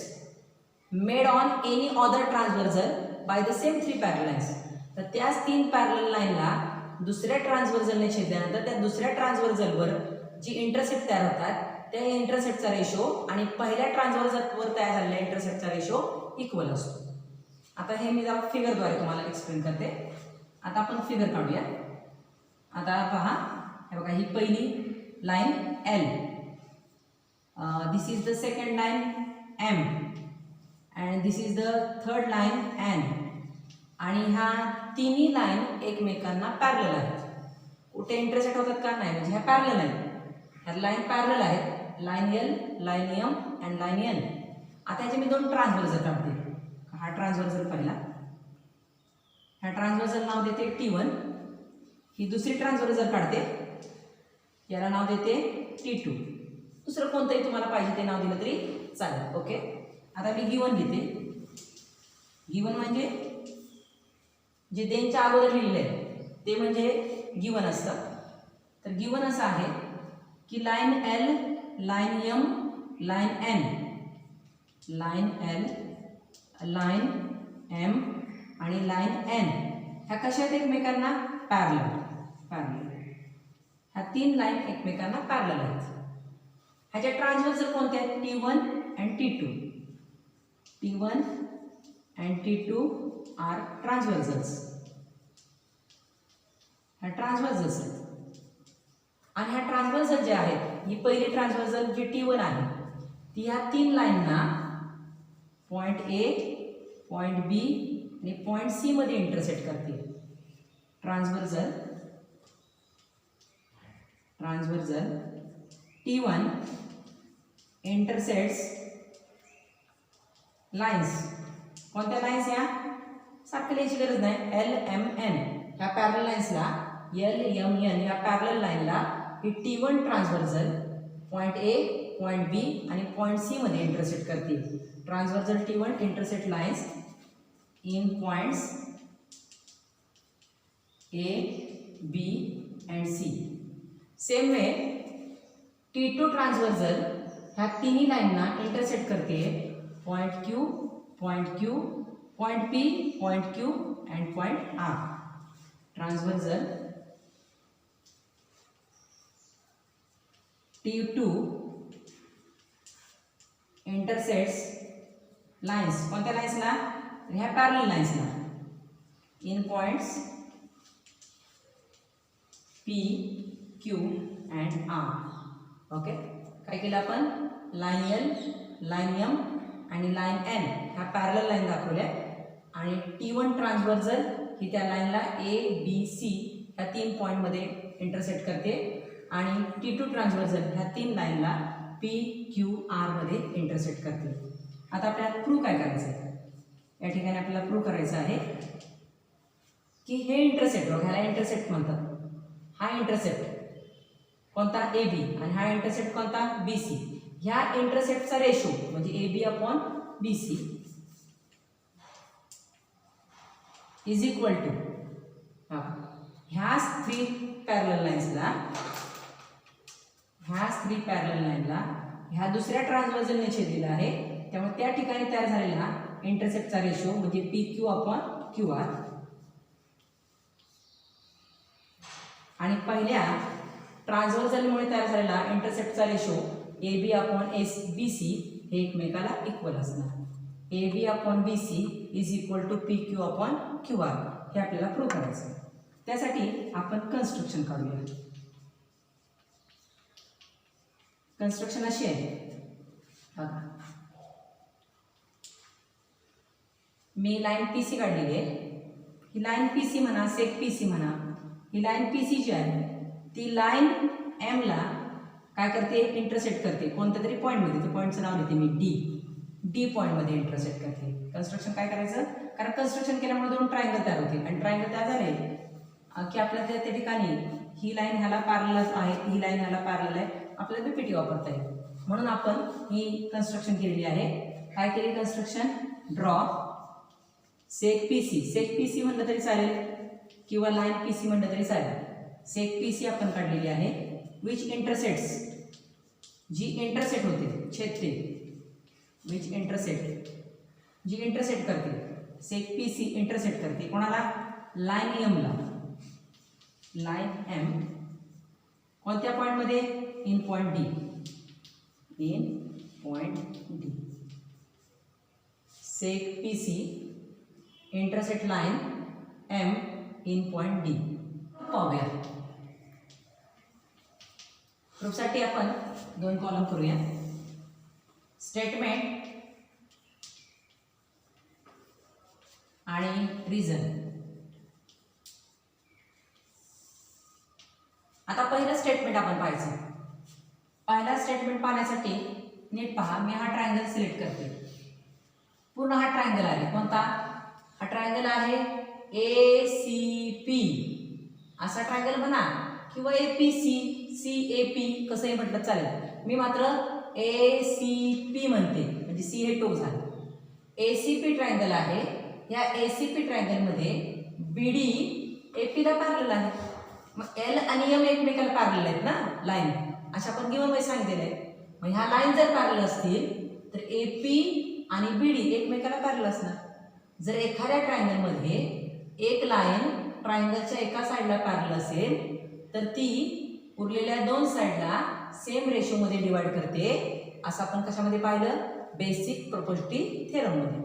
made on any other transversal by the same 3 parallel lines. तर त्याच 3 पॅरलल लाईनला दुसऱ्या ट्रान्सव्हर्सलने छेदल्यानंतर त्या दुसऱ्या ट्रान्सव्हर्सलवर जी इंटरसेप्ट तयार होतात त्या इंटरसेप्टचा रेशो आणि पहिल्या ट्रान्सव्हर्सलवर तयार झालेल्या इंटरसेप्टचा रेशो इक्वल असतो. आता हे मी जरा फिगरद्वारे तुम्हाला एक्सप्लेन करते. आता आपण फिगर काढूया. आता पहा, हे बघा, ही पहिली line L, this is the second line M and this is the third line N. आणि ह्या तिन्ही लाईन एकमेकांना पॅरलल आहेत. कुठे इंटरसेक्ट होतात का, नाही, म्हणजे ह्या पॅरलल आहेत. ह्या लाईन पॅरलल आहेत, line L, line M and line N. आता ह्याचे मी 2 ट्रान्सव्हर्सल काढते. हा ट्रान्सव्हर्सल पहिला, ह्या ट्रान्सव्हर्सल नाव देते T1. ही दुसरी ट्रान्सव्हर्सल काढते, याला नाव देते T2. दुसरं कोणतंही तुम्हाला पाहिजे ते नाव दिलं तरी चालेल. ओके, आता मी गिवन घेते. गिवन म्हणजे जे देनच्या अगोदर लिहिलेलं आहे ते म्हणजे गिवन असतं. तर गिवन असं आहे की line L, line M, line N, line L, line M आणि लाईन एन ह्या कशा आहेत एकमेकांना पॅरलल. ह्या 3 लाईन एकमेकांना पॅरलल आहेत. ह्याच्या ट्रान्सव्हर्सल कोणत्या आहेत, T1 and T2. T1 and T2 R ट्रान्सव्हर्सल्स. ह्या ट्रान्सव्हर्सल्स आहेत. आणि ह्या ट्रान्सव्हर्सल जे आहेत, ही पहिली ट्रान्सव्हर्सल जी T1 आहे ती ह्या 3 लाईनना पॉईंट ए, पॉईंट बी आणि पॉईंट सी मध्ये इंटरसेक्ट करते. Transversal T1 intersects lines. कोणत्या लाईन्स, या सारखं लिहायची गरज नाही, एल एम एन ह्या पॅरलल लाईन्सला, एल एम एन या पॅरलल लाईनला ही T1 transversal point A, point B आणि पॉईंट सी मध्ये इंटरसेक्ट करते. Transversal T1 intersect lines in points A, B and C. Same way T2 transversal ह्या तिन्ही लाईनना इंटरसेक्ट करते point Q, point Q, point P, point Q and point R. Transversal T2 intersects lines. कोणत्या लाईन्सला, ह्या parallel लाईन्सला in points P, Q and R. Okay, काय केलं आपण, लाईन एल, लाईन एम आणि लाईन एन ह्या पॅरलल लाईन दाखवल्या आणि T1 ट्रान्सव्हर्सल ही त्या लाईनला A, B, C ह्या 3 पॉईंटमध्ये इंटरसेक्ट करते आणि T2 ट्रान्सव्हर्सल ह्या 3 लाईनला P, Q, R मध्ये इंटरसेक्ट करते. आता आपल्याला प्रूव्ह काय करायचं आहे, या ठिकाणी आपल्याला प्रूव्ह करायचं आहे की हे इंटरसेक्ट, ह्याला इंटरसेक्ट म्हणतात. हा इंटरसेप्ट कोणता, ए बी, आणि हा इंटरसेप्ट कोणता, बी सी. ह्या इंटरसेप्टचा रेशो म्हणजे A B upon B C is equal to ह्या 3 पॅरलल लाईन्सला, ह्या दुसऱ्या ट्रान्सव्हर्सलने छेदलेला आहे. त्यामुळे त्या ठिकाणी तयार झालेला इंटरसेप्टचा रेशो म्हणजे P Q upon Q R. आणि पहिल्या ट्रान्सव्हर्सलमुळे तयार झालेला इंटरसेप्टचा ratio A B upon B C हे एकमेकाला इक्वल असणार. A B upon B C is equal to P Q upon Q R हे आपल्याला प्रूव्ह करायचं. त्यासाठी आपण कन्स्ट्रक्शन काढूया. कन्स्ट्रक्शन अशी आहे, मी लाईन पी सी काढलेली आहे. ही लाईन पी सी म्हणा, सेक पी सी म्हणा, ही लाईन पी सी जी आहे ती लाईन एमला काय करते, इंटरसेक्ट करते कोणत्या तरी पॉईंटमध्ये. त्या पॉईंटचं नाव देते मी डी पॉईंटमध्ये इंटरसेक्ट करते. कन्स्ट्रक्शन काय करायचं, कारण कन्स्ट्रक्शन केल्यामुळे दोन ट्रायंगल तयार होते आणि ट्रायंगल तयार झाले की आपल्याला त्या ठिकाणी ही लाईन ह्याला पॅरलल आहे, ही लाईन ह्याला पॅरलल आहे, आपल्याला बीपीटी वापरता येईल. म्हणून आपण ही कन्स्ट्रक्शन केलेली आहे. काय केली construction, draw seg P C. सेक पी सी म्हणलं तरी चालेल किंवा लाईन पी सी म्हणलं तरी चालेल. सेक पी सी आपण काढलेली आहे. विच इंटरसेक्ट्स, जी इंटरसेक्ट होते, छेदते. विच इंटरसेक्ट, जी इंटरसेक्ट करते. सेक पी सी इंटरसेक्ट करते कोणाला, लाईन एमला. लाईन एम कोणत्या पॉईंटमध्ये, in point D. In point D. सेक P C intersect line M in point D. पाहूया. प्रूफसाठी आपण दोन कॉलम करूया. स्टेटमेंट आणि रिझन. आता पहिलं स्टेटमेंट आपण पाहायचं. पहिला स्टेटमेंट पाहण्यासाठी नीट पहा. मी हा ट्रायंगल सिलेक्ट करते. पूर्ण हा ट्रायंगल आहे. कोणता हा ट्रायंगल आहे, ए सी पी असा ट्रायंगल म्हणा किंवा A P C, C A P कसंही म्हटलं चालेल. मी मात्र ए सी पी म्हणते, म्हणजे सी हे टोक झालं. ए सी पी ट्रायंगल आहे. या ए सी पी ट्रायंगलमध्ये बी डी ए पीला पॅरलल आहे. मग एल आणि एम एकमेकाला पॅरलल आहेत ना लाईन, अशा आपण गिवन मध्ये सांगितलेलं आहे. मग ह्या लाईन जर पॅरलल असतील तर ए पी आणि बी डी एकमेकाला पॅरलल असणार. जर एखाद्या ट्रायंगलमध्ये एक लाईन ट्रायंगलच्या एका साईडला पॅरलल असेल तर ती उरलेल्या दोन साईडला सेम रेशोमध्ये डिवाइड करते. असं आपण कशामध्ये पाहिलं, बेसिक प्रॉपर्टी थेरममध्ये.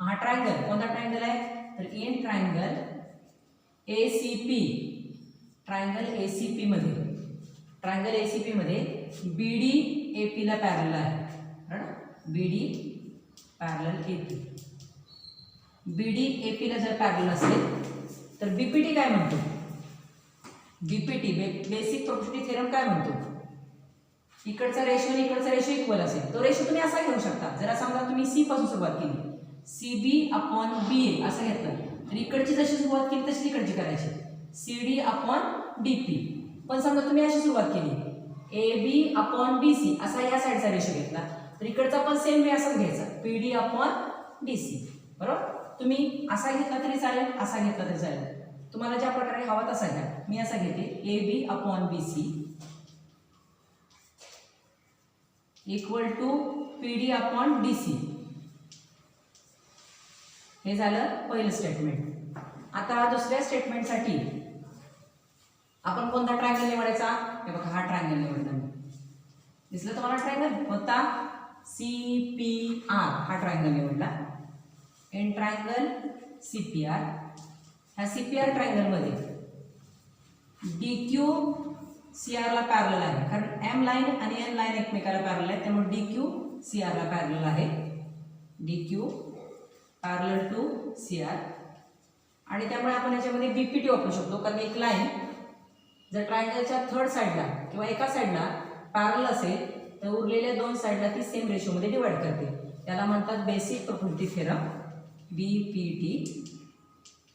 हा ट्रायंगल कोणता ट्रायंगल आहे, तर in triangle A C P. Triangle A C P मध्ये, ट्रायंगल ए सी पी मध्ये बी डी ए पीला पॅरलल आहे. B D parallel A P. B D A पीला जर पॅरलल असेल तर बीपीटी काय म्हणतो, बीपीटी बेसिक प्रॉपर्टी थेरम काय म्हणतो, इकडचा रेशो आणि इकडचा रेशो इक्वल असेल. तो रेशो तुम्ही असा घेऊ शकता. जरा समजा तुम्ही सी पासून सुरुवात केली, सी बी अपॉन बी ए असं घेतलं तर इकडची जशी सुरुवात केली तशी इकडची करायची, C D upon D P. पण समजा तुम्ही अशी सुरुवात केली, ए बी अपॉन बी सी असा या साईडचा रेशो घेतला तर इकडचा पण सेम वे असाच घ्यायचा, P D upon D C. बरोबर. तुम्ही असा घेतला तरी चालेल, असा घेतला तरी चालेल, तुम्हाला ज्या प्रकारे हवा तसा घ्या. मी असा घेते, A B upon B C equal to P D upon D C. हे झालं पहिलं स्टेटमेंट. आता दुसऱ्या स्टेटमेंटसाठी आपण कोणता ट्रायंगल निवडायचा, हे बघा हा ट्रायंगल निवडला मी. दिसलं तुम्हाला ट्रायंगल कोणता, सी पी आर. हा ट्रायंगल निवडला. In triangle C P R. ह्या सी पी आर ट्रायंगलमध्ये डी क्यू सी आरला पॅरलल आहे, कारण एम लाईन आणि एन लाईन एकमेकाला पॅरलल आहे, त्यामुळे डी क्यू सी आरला पॅरलल आहे. D Q parallel to C R. आणि त्यामुळे आपण याच्यामध्ये बीपीटी वापरू शकतो, कारण एक लाईन जर ट्रायंगलच्या थर्ड साईडला किंवा एका साईडला पॅरलल असेल तर उरलेल्या दोन साईडला ती सेम रेशोमध्ये डिवाइड करते. त्याला म्हणतात बेसिक प्रॉपर्टी थेरम, बीपीटी.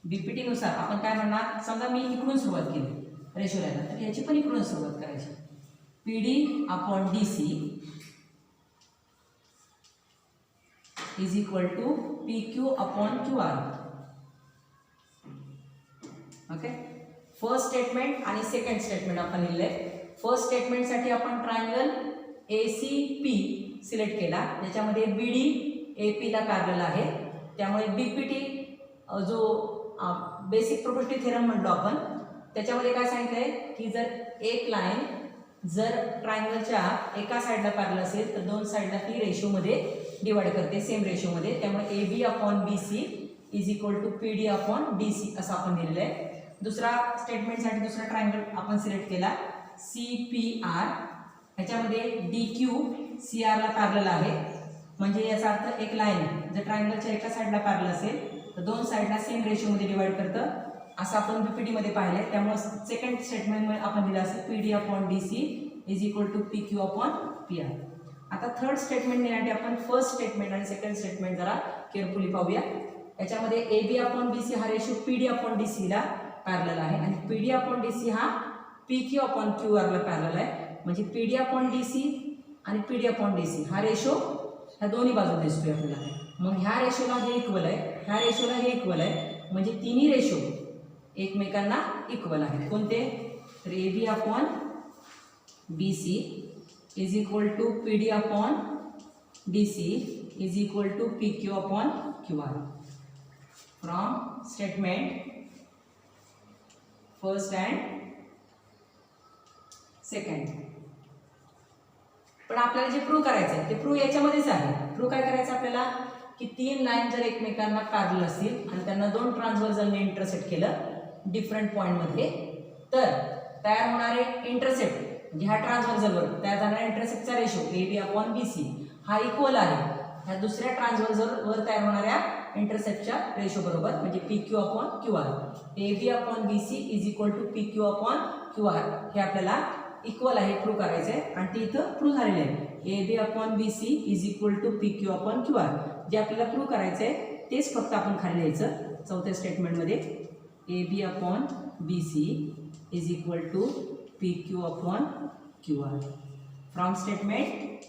बीपीटीनुसार आपण काय म्हणणार, समजा मी इकडून सुरुवात केली रेशो लाईनला तर याची पण इकडून सुरुवात करायची, P D upon D C is equal to P Q upon Q R. Okay. First statement आणि सेकंड स्टेटमेंट आपण लिहिले. फर्स्ट स्टेटमेंटसाठी आपण triangle A C P select केला, ज्याच्यामध्ये बी डी ए पीला पॅरलल आहे. त्यामुळे बीपीटी जो बेसिक प्रॉपर्टी थेरम म्हणलो आपण, त्याच्यामध्ये काय सांगितलंय की जर एक लाईन जर ट्रायंगलच्या एका साईडला पॅरलल असेल तर दोन साईडला ती रेशोमध्ये डिवाइड करते, सेम रेशोमध्ये. त्यामुळे A B upon B C is equal to P D upon D C असं आपण दिलेलं आहे. दुसरा स्टेटमेंटसाठी दुसरा ट्रायंगल आपण सिलेक्ट केला, सी पी आर. ह्याच्यामध्ये डी क्यू सी आरला पॅरलल आहे, म्हणजे याचा अर्थ एक लाईन जर ट्रायंगलच्या एका साईडला पॅरलल असेल तर दोन साईडला सेम रेशोमध्ये डिवाइड करतं असं आपण बीपीटी मध्ये पाहिलंय. त्यामुळे सेकंड स्टेटमेंट आपण दिलं असं P D upon D C is equal to P Q upon P R. आता थर्ड स्टेटमेंट देण्यासाठी आपण फर्स्ट स्टेटमेंट आणि सेकंड स्टेटमेंट जरा केअरफुली पाहूया. याच्यामध्ये A B upon B C हा ratio P D upon D सीला पॅरलल आहे आणि P D upon D C हा पी क्यू अपॉन क्यू आरला पॅरलल आहे. म्हणजे P D upon D C आणि P D upon D C हा रेशो ह्या दोन्ही बाजू दिसतोय आपल्याला. मग ह्या रेशोला हे इक्वल आहे, ह्या रेशोला हे इक्वल आहे, म्हणजे तिन्ही रेशो एकमेकांना इक्वल आहेत. कोणते? तर A B upon B C is equal to P D upon D C is equal to P Q upon Q R. From statement first and second. पण आपल्याला जे प्रूव्ह करायचं आहे ते प्रूव्ह याच्यामध्येच आहे. प्रूव्ह काय करायचं आपल्याला की तीन लाईन जर एकमेकांना पॅरलल असतील आणि त्यांना दोन ट्रान्सव्हर्जलने इंटरसेक्ट केलं डिफरंट पॉईंटमध्ये, तर तयार होणारे इंटरसेप्ट म्हणजे ह्या ट्रान्सव्हर्जलवर तयार जाणाऱ्या इंटरसेप्टचा ratio A B upon B C हा इक्वल आहे ह्या दुसऱ्या ट्रान्सव्हर्जलवर तयार होणाऱ्या इंटरसेप्टच्या रेशो बरोबर, म्हणजे P Q upon Q R. A B upon B C is equal to P Q upon Q R हे आपल्याला इक्वल आहे प्रूव्ह करायचं आहे आणि ते इथं प्रूव्ह झालेलं आहे. A B upon B C is equal to P Q upon Q R. जे आपल्याला प्रूव्ह करायचं आहे तेच फक्त आपण खाली लिहायचं चौथ्या स्टेटमेंटमध्ये. A B upon B C is equal to P Q upon Q R. From statement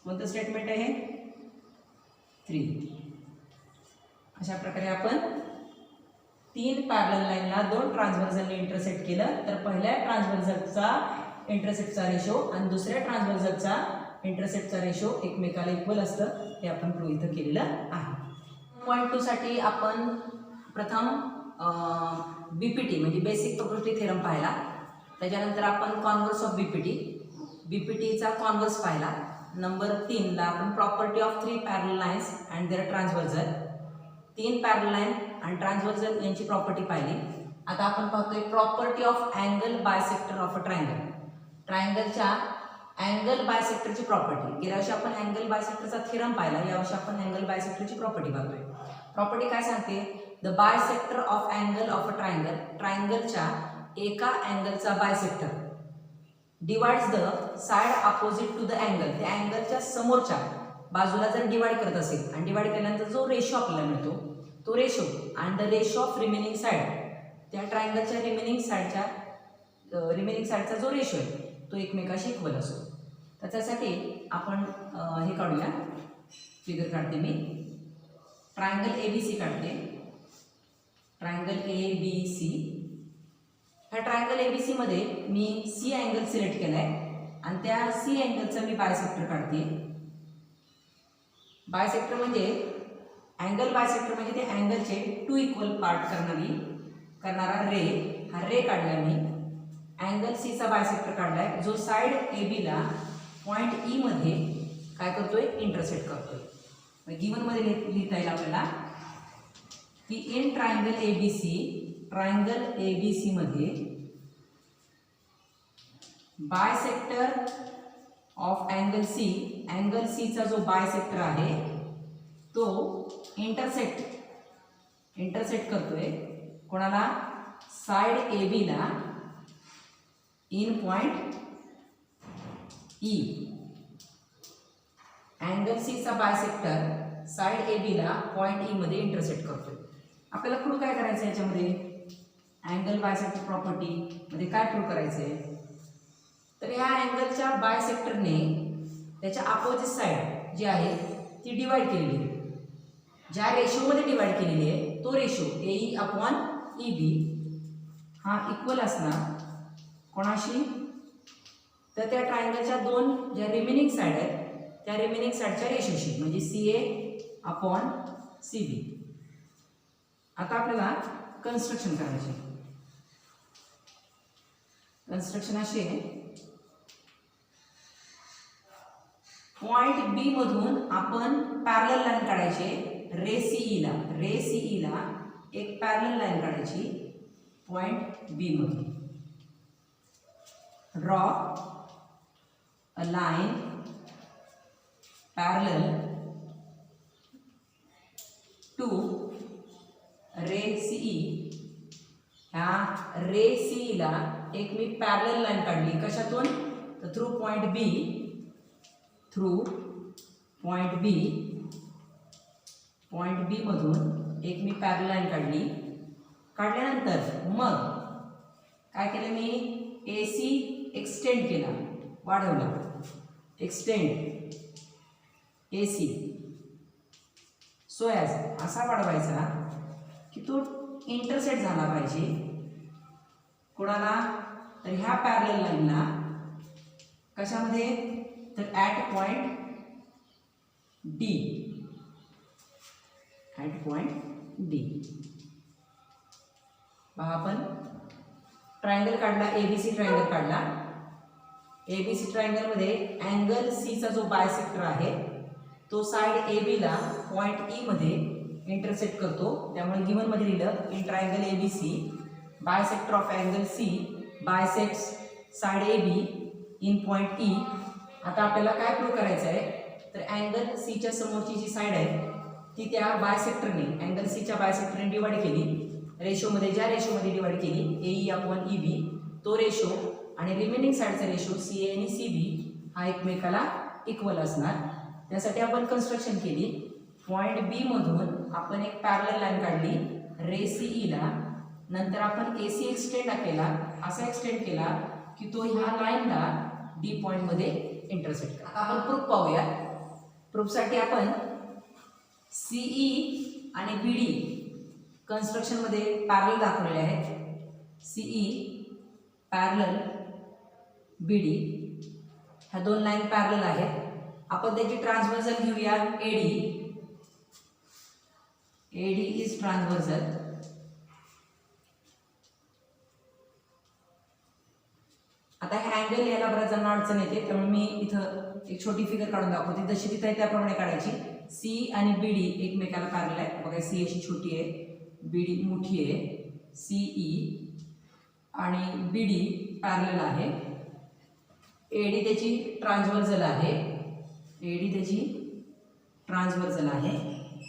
कोणतं स्टेटमेंट आहे? 3. अशा प्रकारे आपण तीन पॅरलल लाईनला दोन ट्रान्सव्हर्जलने इंटरसेक्ट केलं तर पहिल्या ट्रान्सव्हर्जलचा इंटरसेप्टचा रेशो आणि दुसऱ्या ट्रान्सव्हर्जलचा इंटरसेप्टचा रेशो एकमेकाला इक्वल असतं हे आपण प्रूव्ह इथं केलेलं आहे. पॉईंट 2 साठी आपण प्रथम बीपीटी म्हणजे बेसिक प्रोपर्टी थेरम पाहिला. त्याच्यानंतर आपण कॉन्व्हर्स ऑफ बीपीटी, बीपीटीचा कॉन्व्हर्स पाहिला. नंबर 3 ला आपण property of 3 parallel lines and their transversal, 3 parallel line आणि ट्रान्सव्हर्जल यांची प्रॉपर्टी पाहिली. आता आपण पाहतोय property of angle bisector of a triangle. ट्रायंगलच्या अँगल बायसेक्टरची प्रॉपर्टी. गेल्या वर्षी आपण अँगल बायसेक्टरचा थेरम पाहिला, यावर्षी आपण अँगल बायसेक्टरची प्रॉपर्टी पाहतोय. प्रॉपर्टी काय सांगते? The bisector of angle of a triangle, ट्रायंगलच्या एका अँगलचा bisector divides the side opposite to the angle. त्या अँगलच्या समोरच्या बाजूला जर डिवाइड करत असेल आणि डिवाइड केल्यानंतर जो रेशो आपल्याला मिळतो तो रेशो आणि the ratio of remaining side, त्या ट्रायंगलच्या रिमेनिंग साइडचा जो रेशो आहे तो एकमेकाशी इक्वल असतो. त्याच्यासाठी आपण हे काढूया, फिगर काढते मी. ट्रायंगल ए बी सी काढते. Triangle A B C. ह्या ट्रायंगल ए बी सी मध्ये मी सी अँगल सिलेक्ट केलाय आणि त्या सी अँगलचा मी बायसेक्टर काढते. बायसेक्टर म्हणजे अँगल बायसेक्टर म्हणजे ते अँगलचे 2 इक्वल पार्ट करणारा रे, हा रे काढला मी. अँगल सी चा बायसेक्टर काढलाय जो साइड ए बी ला पॉइंट ई मध्ये काय करतोय? इंटरसेक्ट करतोय. गिवन मध्ये लिहिता येईल आपल्याला की in triangle A B C, triangle A B C मध्ये bisector of angle C, angle C चा जो बायसेक्टर आहे तो इंटरसेक्ट करतोय कोणाला? साइड ए बी ला in point E. Angle C चा बायसेक्टर साइड ए बी ला पॉइंट ई मध्ये इंटरसेक्ट करतोय. आपल्याला प्रूव्ह काय करायचं आहे याच्यामध्ये? अँगल बायसेक्टर प्रॉपर्टी मध्ये काय प्रूव्ह करायचं आहे? तर ह्या अँगलच्या बायसेक्टरने त्याच्या अपोजिट साइड जी आहे ती डिवाइड केलेली आहे. ज्या रेशोमध्ये डिवाइड केलेली आहे तो ratio A E upon E B हा इक्वल असणार कोणाशी? तर त्या ट्रायंगलच्या दोन ज्या रिमेनिंग साइड आहेत त्या रिमेनिंग साइडच्या रेशोशी, म्हणजे सी ए अपॉन सी बी. आता आपल्याला कन्स्ट्रक्शन करायचे. कन्स्ट्रक्शन असे, पॉइंट बी मधून आपण पॅरलल लाईन काढायचे रे सी ला एक पॅरलल लाईन काढायची पॉइंट बी मधून. Draw a line parallel ray C ला एक मी पॅरलल लाईन काढली कशातून, तर थ्रू पॉईंट बी मधून एक मी पॅरलल लाईन काढल्यानंतर मग काय केलं मी, ए सी एक्सटेंड केला, वाढवला, एक्सटेंड ए सी सो ॲज असा वाढवायचा की तो इंटरसेक्ट झाला पाहिजे कोणाला, तर ह्या पॅरलल लाईनला कशामध्ये, तर ॲट पॉइंट डी पहा आपण ट्रायंगल काढला, एबीसी ट्रायंगल काढला. एबीसी ट्रायंगल मध्ये अँगल सी चा जो बायसेक्टर आहे तो साइड ए बी ला पॉइंट ई मध्ये इंटरसेक्ट करतो. त्यामुळे गिवन मध्ये लिहिलं in triangle ABC bisector of angle C bisects side A B in point E. आता आपल्याला काय प्रूव्ह करायचं आहे, तर अँगल सी च्या समोरची जी साइड आहे ती त्या बायसेक्टरने अँगल सी च्या बायसेक्टरने डिवाइड केली, रेशोमध्ये ज्या रेशोमध्ये डिवाइड केली ए ई अपॉन ई बी तो रेशो आणि रिमेनिंग साइडचा रेशो सी ए आणि सी बी हा एकमेकाला इक्वल असणार. त्यासाठी आपण कन्स्ट्रक्शन केली, पॉइंट बी मधून आपण एक पॅरलल लाईन काढली रे सी ई ला, नंतर आपण ए सी एक्सटेंड केला, असा एक्सटेंड केला की तो ह्या लाईनला डी पॉइंट मध्ये इंटरसेक्ट. आता आपण प्रूफ पाहूया. प्रूफसाठी आपण सीई आणि बीडी कन्स्ट्रक्शन मध्ये पॅरलल दाखवलेले आहेत. सीई पॅरलल बीडी ह्या दोन लाईन पॅरलल आहेत. आपण त्याची ट्रान्सव्हर्सल घेऊया एडी इज ट्रान्सव्हर्सल. आता हे अँगल यायला बऱ्याच जणांना अडचण येते, त्यामुळे मी इथं एक छोटी फिगर काढून दाखवते, जशी तिथे आहे त्याप्रमाणे काढायची. सी आणि बीडी एकमेकाला पॅरलल आहे. बघा सी अशी छोटी आहे, बीडी मोठी आहे. सीई आणि बीडी पॅरलल आहे. एडी त्याची ट्रान्सव्हर्सल आहे.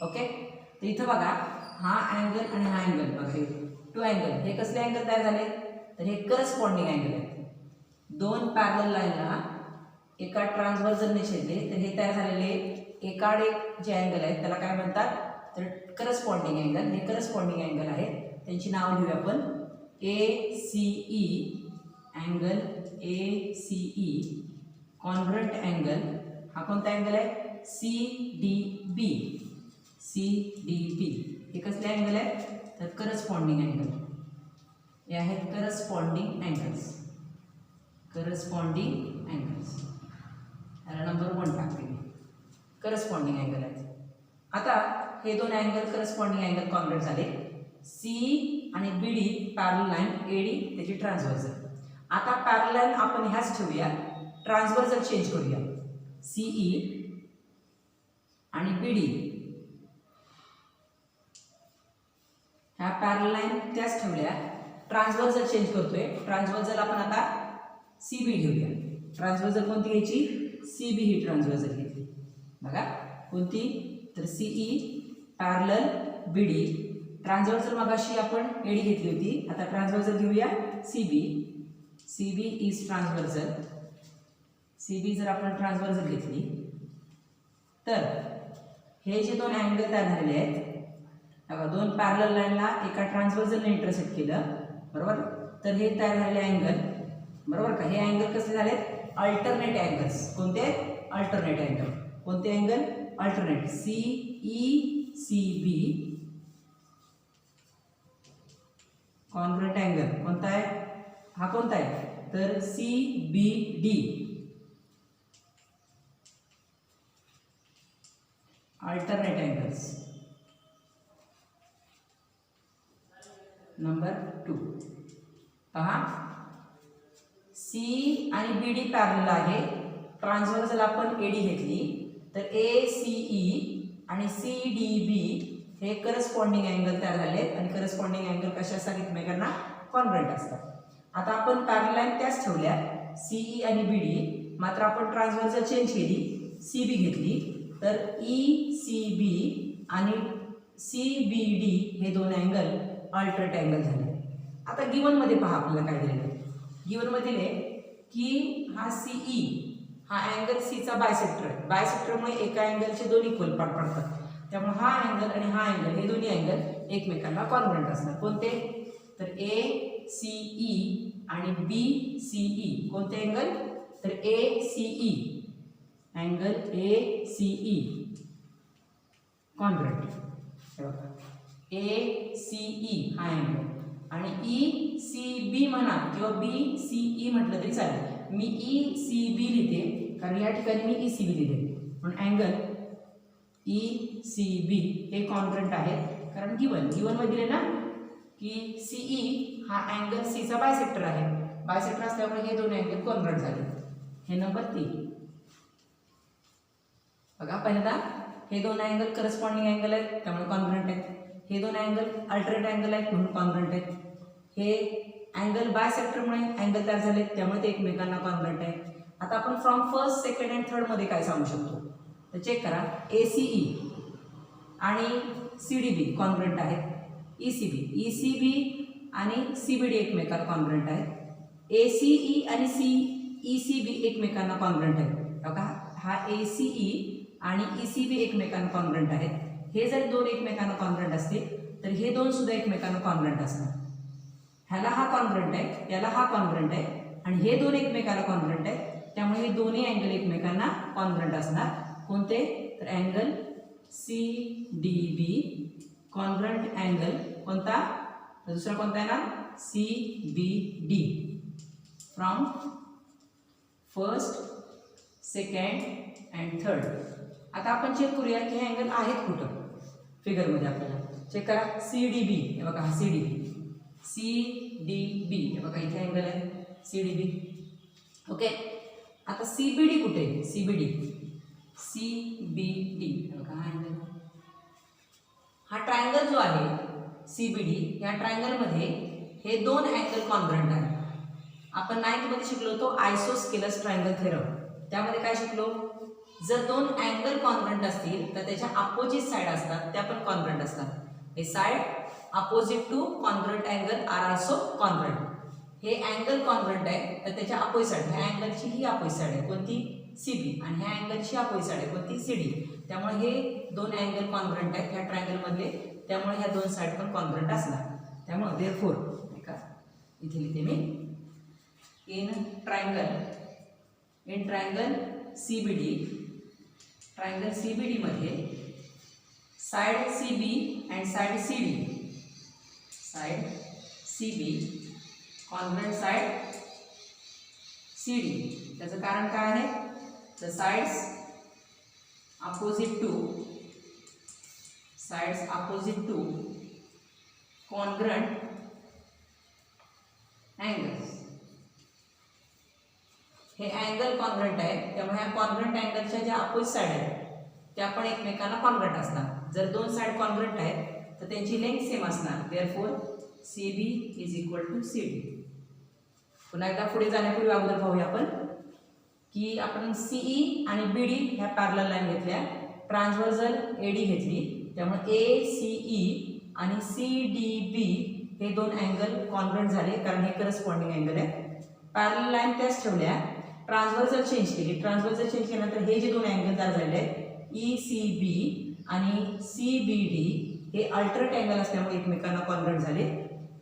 ओके, तर इथं बघा हा अँगल आणि हा अँगल बघा, टू अँगल, हे कसले अँगल तयार झाले, तर हे करस्पॉन्डिंग अँगल आहेत. दोन पॅरलल लाईनला एका ट्रान्सव्हर्सलने छेदले तर हे तयार झालेले एकाड एक जे अँगल आहेत त्याला काय म्हणतात, तर करस्पॉन्डिंग अँगल. हे करस्पॉन्डिंग अँगल आहेत, त्यांची नावं घेऊया आपण. ए C E angle, A C E congruent angle. हा कोणता अँगल आहे, सी डी बी. हे कसले अँगल आहे, तर करस्पॉन्डिंग अँगल. हे आहेत करस्पॉन्डिंग अँगल्स. याला नंबर 1 टाकते मी. करस्पॉन्डिंग अँगल आहेत. आता हे दोन अँगल करस्पॉन्डिंग अँगल कॉन्ग्रुएंट झाले. सी आणि बीडी पॅरलल लाईन, एडी त्याची ट्रान्सव्हर्सल. आता पॅरलल लाईन आपण ह्याच ठेवूया, ट्रान्सव्हर्सल चेंज करूया. सीई आणि बीडी ह्या पॅरलल लाईन त्याच ठेवल्या, ट्रान्सव्हर्सल चेंज करतोय. ट्रान्सव्हर्सल आपण आता सीबी घेऊया. ट्रान्सव्हर्सल कोणती घ्यायची, सीबी ही ट्रान्सव्हर्सल घेतली. बघा कोणती, तर सीई पॅरलल बीडी. ट्रान्सव्हर्सल मगाशी आपण एडी घेतली होती, आता ट्रान्सव्हर्सल घेऊया CB. CB is transversal. CB जर आपण ट्रान्सव्हर्सल घेतली तर हे जे दोन अँगल तयार झालेले आहेत, बघा दोन पॅरलल लाईनला एका ट्रान्सव्हर्सलने इंटरसेक्ट केलं, बरोबर, तर हे तयार झालेले अँगल, बरोबर का, हे अँगल कसे झालेत, अल्टरनेट अँगल्स. कोणते, अल्टरनेट अँगल. कोणते angle, alternate. C E C B congruent angle कोणता आहे, हा कोणता आहे, तर C B D alternate angles. Number 2 पहा, सी आणि बी डी पॅरलल आहे. ट्रान्सव्हर्सल आपण एडी घेतली तर ए सी ई आणि सी डी बी हे करस्पॉन्डिंग अँगल तयार झाले आणि करस्पॉन्डिंग अँगल कशा असतात, एकमेकांना कॉन्ग्रुएंट असतात. आता आपण पॅरलल लाईन त्याच ठेवल्या सीई आणि बी डी, मात्र आपण ट्रान्सव्हर्सल चेंज केली, सी बी घेतली, तर ई सी बी आणि सी बी डी हे दोन अँगल अल्टरनेट अँगल झाले. आता गिवन मध्ये पहा आपल्याला काय दिलेलं आहे. गिवन मध्ये दिले की हा सीई हा अँगल सीचा बायसेक्टर आहे. बायसेक्टरमुळे एका अँगलचे दोन इक्वल पार्ट पडतात. त्यामुळे हा अँगल आणि हा अँगल हे दोन्ही अँगल एकमेकांना कॉन्ग्रुएंट असणार. कोणते? तर ए सी ई आणि बी सी ई. कोणते अँगल? तर A C E, angle A C E congruent. हे बघा ए सी ई हा अँगल आणि ई सी बी म्हणा किंवा बी सी ई म्हटलं तरी चालेल. मी ई सी बी लिहिते कारण या ठिकाणी मी ई सी बी लिहिले म्हणून अँगल ई सी बी हे कॉन्ग्रुएंट आहेत. कारण गिवन मध्ये दिले ना की सीई हा अँगल सीचा बायसेक्टर आहे. बायसेक्टर असल्यामुळे हे दोन अँगल कॉन्ग्रुएंट झाले. हे नंबर 3 बघा. पहिल्यांदा हे दोन अँगल करस्पॉन्डिंग अँगल आहेत त्यामुळे कॉन्ग्रुएंट आहेत. हे दोन अँगल अल्टरनेट अँगल आहेत म्हणून कॉन्ग्रुएंट आहेत. हे अँगल बायसेक्टरमुळे अँगल तयार झाले त्यामुळे ते एकमेकांना कॉन्ग्रुएंट आहे. आता आपण from first, second and third मध्ये काय सांगू शकतो तर चेक करा. एसीई आणि सीडीबी कॉन्ग्रुएंट आहेत. ईसीबी आणि सीबीडी एकमेकांना कॉन्ग्रुएंट आहेत. एसीई आणि ईसीबी एकमेकांना कॉन्ग्रुएंट आहेत. बघा हा एसीई आणि ईसीबी एकमेकांना कॉन्ग्रुएंट आहेत. हे जर दोन एकमेकांना कॉन्ग्रुएंट असतील तर हे दोन सुद्धा एकमेकांना कॉन्ग्रुएंट असणार. ह्याला हा कॉन्ग्रुएंट आहे, याला हा कॉन्ग्रुएंट आहे आणि हे दोन एकमेकांना कॉन्ग्रुएंट आहेत त्यामुळे हे दोन्ही अँगल एकमेकांना कॉन्ग्रुएंट असणार. कोणते? तर angle C D B congruent angle कोणता? दुसरा कोणता आहे ना C B D. From first, second and third. आता आपण चेक करूया की हे अँगल आहेत कुठं फिगरमध्ये. आपल्याला चेक करा. सी डी बी हे बघा हा C D B, C D B हे बघा इथे अँगल आहे सी डी बी. ओके. आता सी बी डी कुठे? C B D, C B D हे बघा हा अँगल. हा ट्रायंगल जो आहे सी बी डी या ट्रायंगलमध्ये हे दोन अँगल कॉन्ग्रुएंट आहेत. आपण 9th मध्ये शिकलो होतो आयसोस्केलस ट्रायंगल थेरम. त्यामध्ये काय शिकलो? जर दोन अँगल कॉन्ग्रुएंट असतील तर त्याच्या अपोजिट साइड असतात त्या पण कॉन्ग्रुएंट असतात. हे side opposite to congruent angle are also congruent. हे अँगल कॉन्ग्रुएंट आहे तर त्याच्या अपोजिट साइड, ह्या अँगलची ही अपोजिट साइड आहे कोणती? सी बी आणि ह्या अँगलची अपोजिट साइड आहे कोणती? C D. त्यामुळे हे दोन अँगल कॉन्ग्रुएंट आहेत ह्या ट्रायंगल मधले त्यामुळे ह्या दोन साइड पण कॉन्ग्रुएंट असणार. त्यामुळे देअरफॉर इथे लिहिते मी in triangle CBD, triangle CBD मध्ये side CB and side CD, side CB congruent side CD. त्याचं कारण काय आहे? The sides opposite to congruent angles. हे अँगल कॉन्ग्रुएंट आहे त्यामुळे ह्या कॉन्ग्रुएंट अँगलच्या ज्या अपोजिट साइड आहेत त्या पण एकमेकांना कॉन्ग्रुएंट असणार. जर दोन साइड कॉन्ग्रुएंट आहेत तर त्यांची लेंथ सेम असणार. Therefore CB is equal to CD. पुन्हा एकदा पुढे जाण्यापूर्वी अगोदर पाहूया आपण की आपण सीई आणि बीडी ह्या पॅरलल लाईन घेतल्या, ट्रान्सव्हर्सल एडी घेतली त्यामुळे ए सीई आणि सी डी बी हे दोन अँगल कॉन्ग्रुएंट झाले कारण हे करस्पॉन्डिंग अँगल आहे. पॅरलल लाईन त्याच ठेवल्या, ट्रान्सव्हर्सल चेंज केली. ट्रान्सव्हर्सल चेंज केल्यानंतर हे जे दोन अँगल तयार झाले आहेत ई सी बी आणि सी बी डी हे अल्टरनेट अँगल असल्यामुळे एकमेकांना कॉन्ग्रुएंट झाले.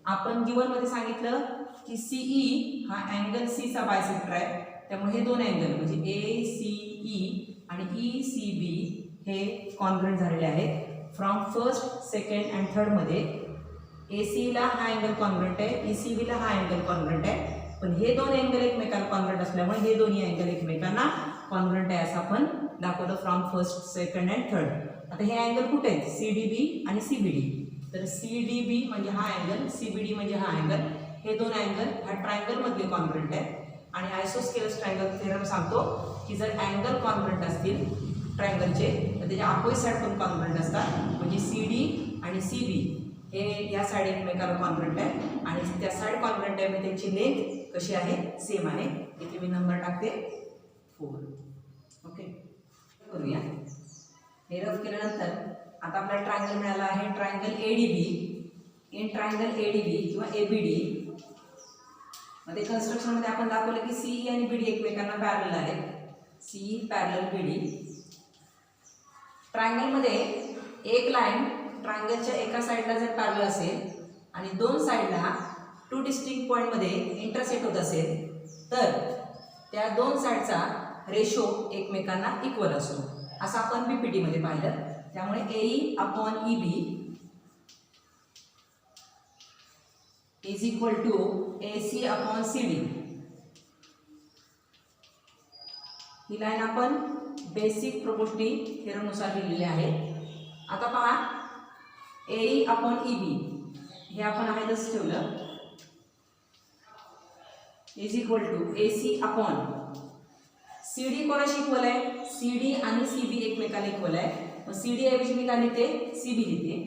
आपण गिवनमध्ये सांगितलं की सीई हा अँगल सीचा बायसेक्टर आहे त्यामुळे हे दोन अँगल म्हणजे ए सी ई आणि ई सी बी हे कॉन्ग्रुएंट झालेले आहेत. From first, second and third मध्ये ए सी ला हा अँगल कॉन्ग्रुएंट आहे, ई सी बीला हा अँगल कॉन्ग्रुएंट आहे. पण हे दोन अँगल एकमेकांना कॉन्ग्रुएंट असल्यामुळे हे दोन्ही अँगल एकमेकांना कॉन्ग्रुएंट आहे असं आपण दाखवलं from first, second and third. आता हे अँगल कुठे आहेत? सी डी बी आणि सी बी डी. तर सी डी बी म्हणजे हा अँगल, सी बी डी म्हणजे हा अँगल. हे दोन अँगल ह्या ट्रायंगल मधले कॉन्ग्रुएंट आहेत. आणि आयसोस्केलस ट्रायंगल थेरम सांगतो की जर अँगल कॉन्ग्रुएंट असतील ट्रायंगलचे तर त्याच्या अपोजिट साइड पण कॉन्ग्रुएंट असतात. म्हणजे सी डी आणि सी बी हे या साइड एकमेकांना कॉन्ग्रुएंट आहे आणि त्या साइड कॉन्ग्रुएंट आहे म्हणजे त्यांची लेंथ कशी आहे? सेम आहे. इथे मी नंबर टाकते 4. ओके, करूया. हे रफ केल्यानंतर आता आपल्याला ट्रायंगल मिळाला आहे triangle ADB. In triangle ADB किंवा एबीडी मध्ये कन्स्ट्रक्शनमध्ये आपण दाखवलं की सीई आणि बीडी एकमेकांना पॅरलल आहेत. सीई पॅरलल बीडी. ट्रायंगलमध्ये एक लाईन ट्रायंगलच्या एका साईडला जर पॅरलल असेल आणि दोन साईडला टू डिस्टिंक्ट पॉईंटमध्ये इंटरसेक्ट होत असेल तर त्या दोन साईडचा रेशो एकमेकांना इक्वल असतो, असं आपण बीपीटीमध्ये पाहिलं. त्यामुळे AE upon EB is equal to AC upon CD. ही लाईन आपण बेसिक प्रोपर्टी थेरमनुसार लिहिलेली आहे. आता पहा AE अपॉन EB हे आपण आहे तसं ठेवलं is equal to AC upon CD कोणाशी इक्वल आहे? CD आणि CB एकमेकांना इक्वल आहे. मग CD ऐवजी मी काय लिहिते? CB लिहिते.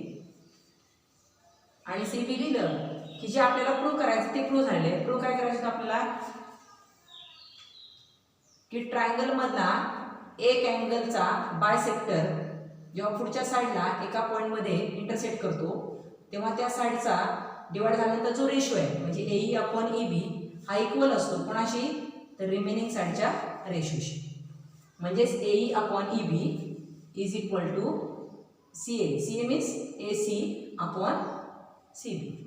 आणि CB लिहिलं की जे आपल्याला प्रूव्ह करायचं ते प्रूव्ह झालेलं आहे. प्रूव्ह काय करायचं आपल्याला की ट्रायंगल मधला एक अँगलचा बायसेक्टर जेव्हा पुढच्या साईडला एका पॉईंटमध्ये इंटरसेक्ट करतो तेव्हा त्या साईडचा डिवाइड झाल्यानंतर जो रेशो आहे म्हणजे AE अपॉन EB हा इक्वल असतो कोणाशी? तर रिमेनिंग साईडच्या रेशोशी. म्हणजेच AE upon EB is equal to CA. CA means AC upon CB.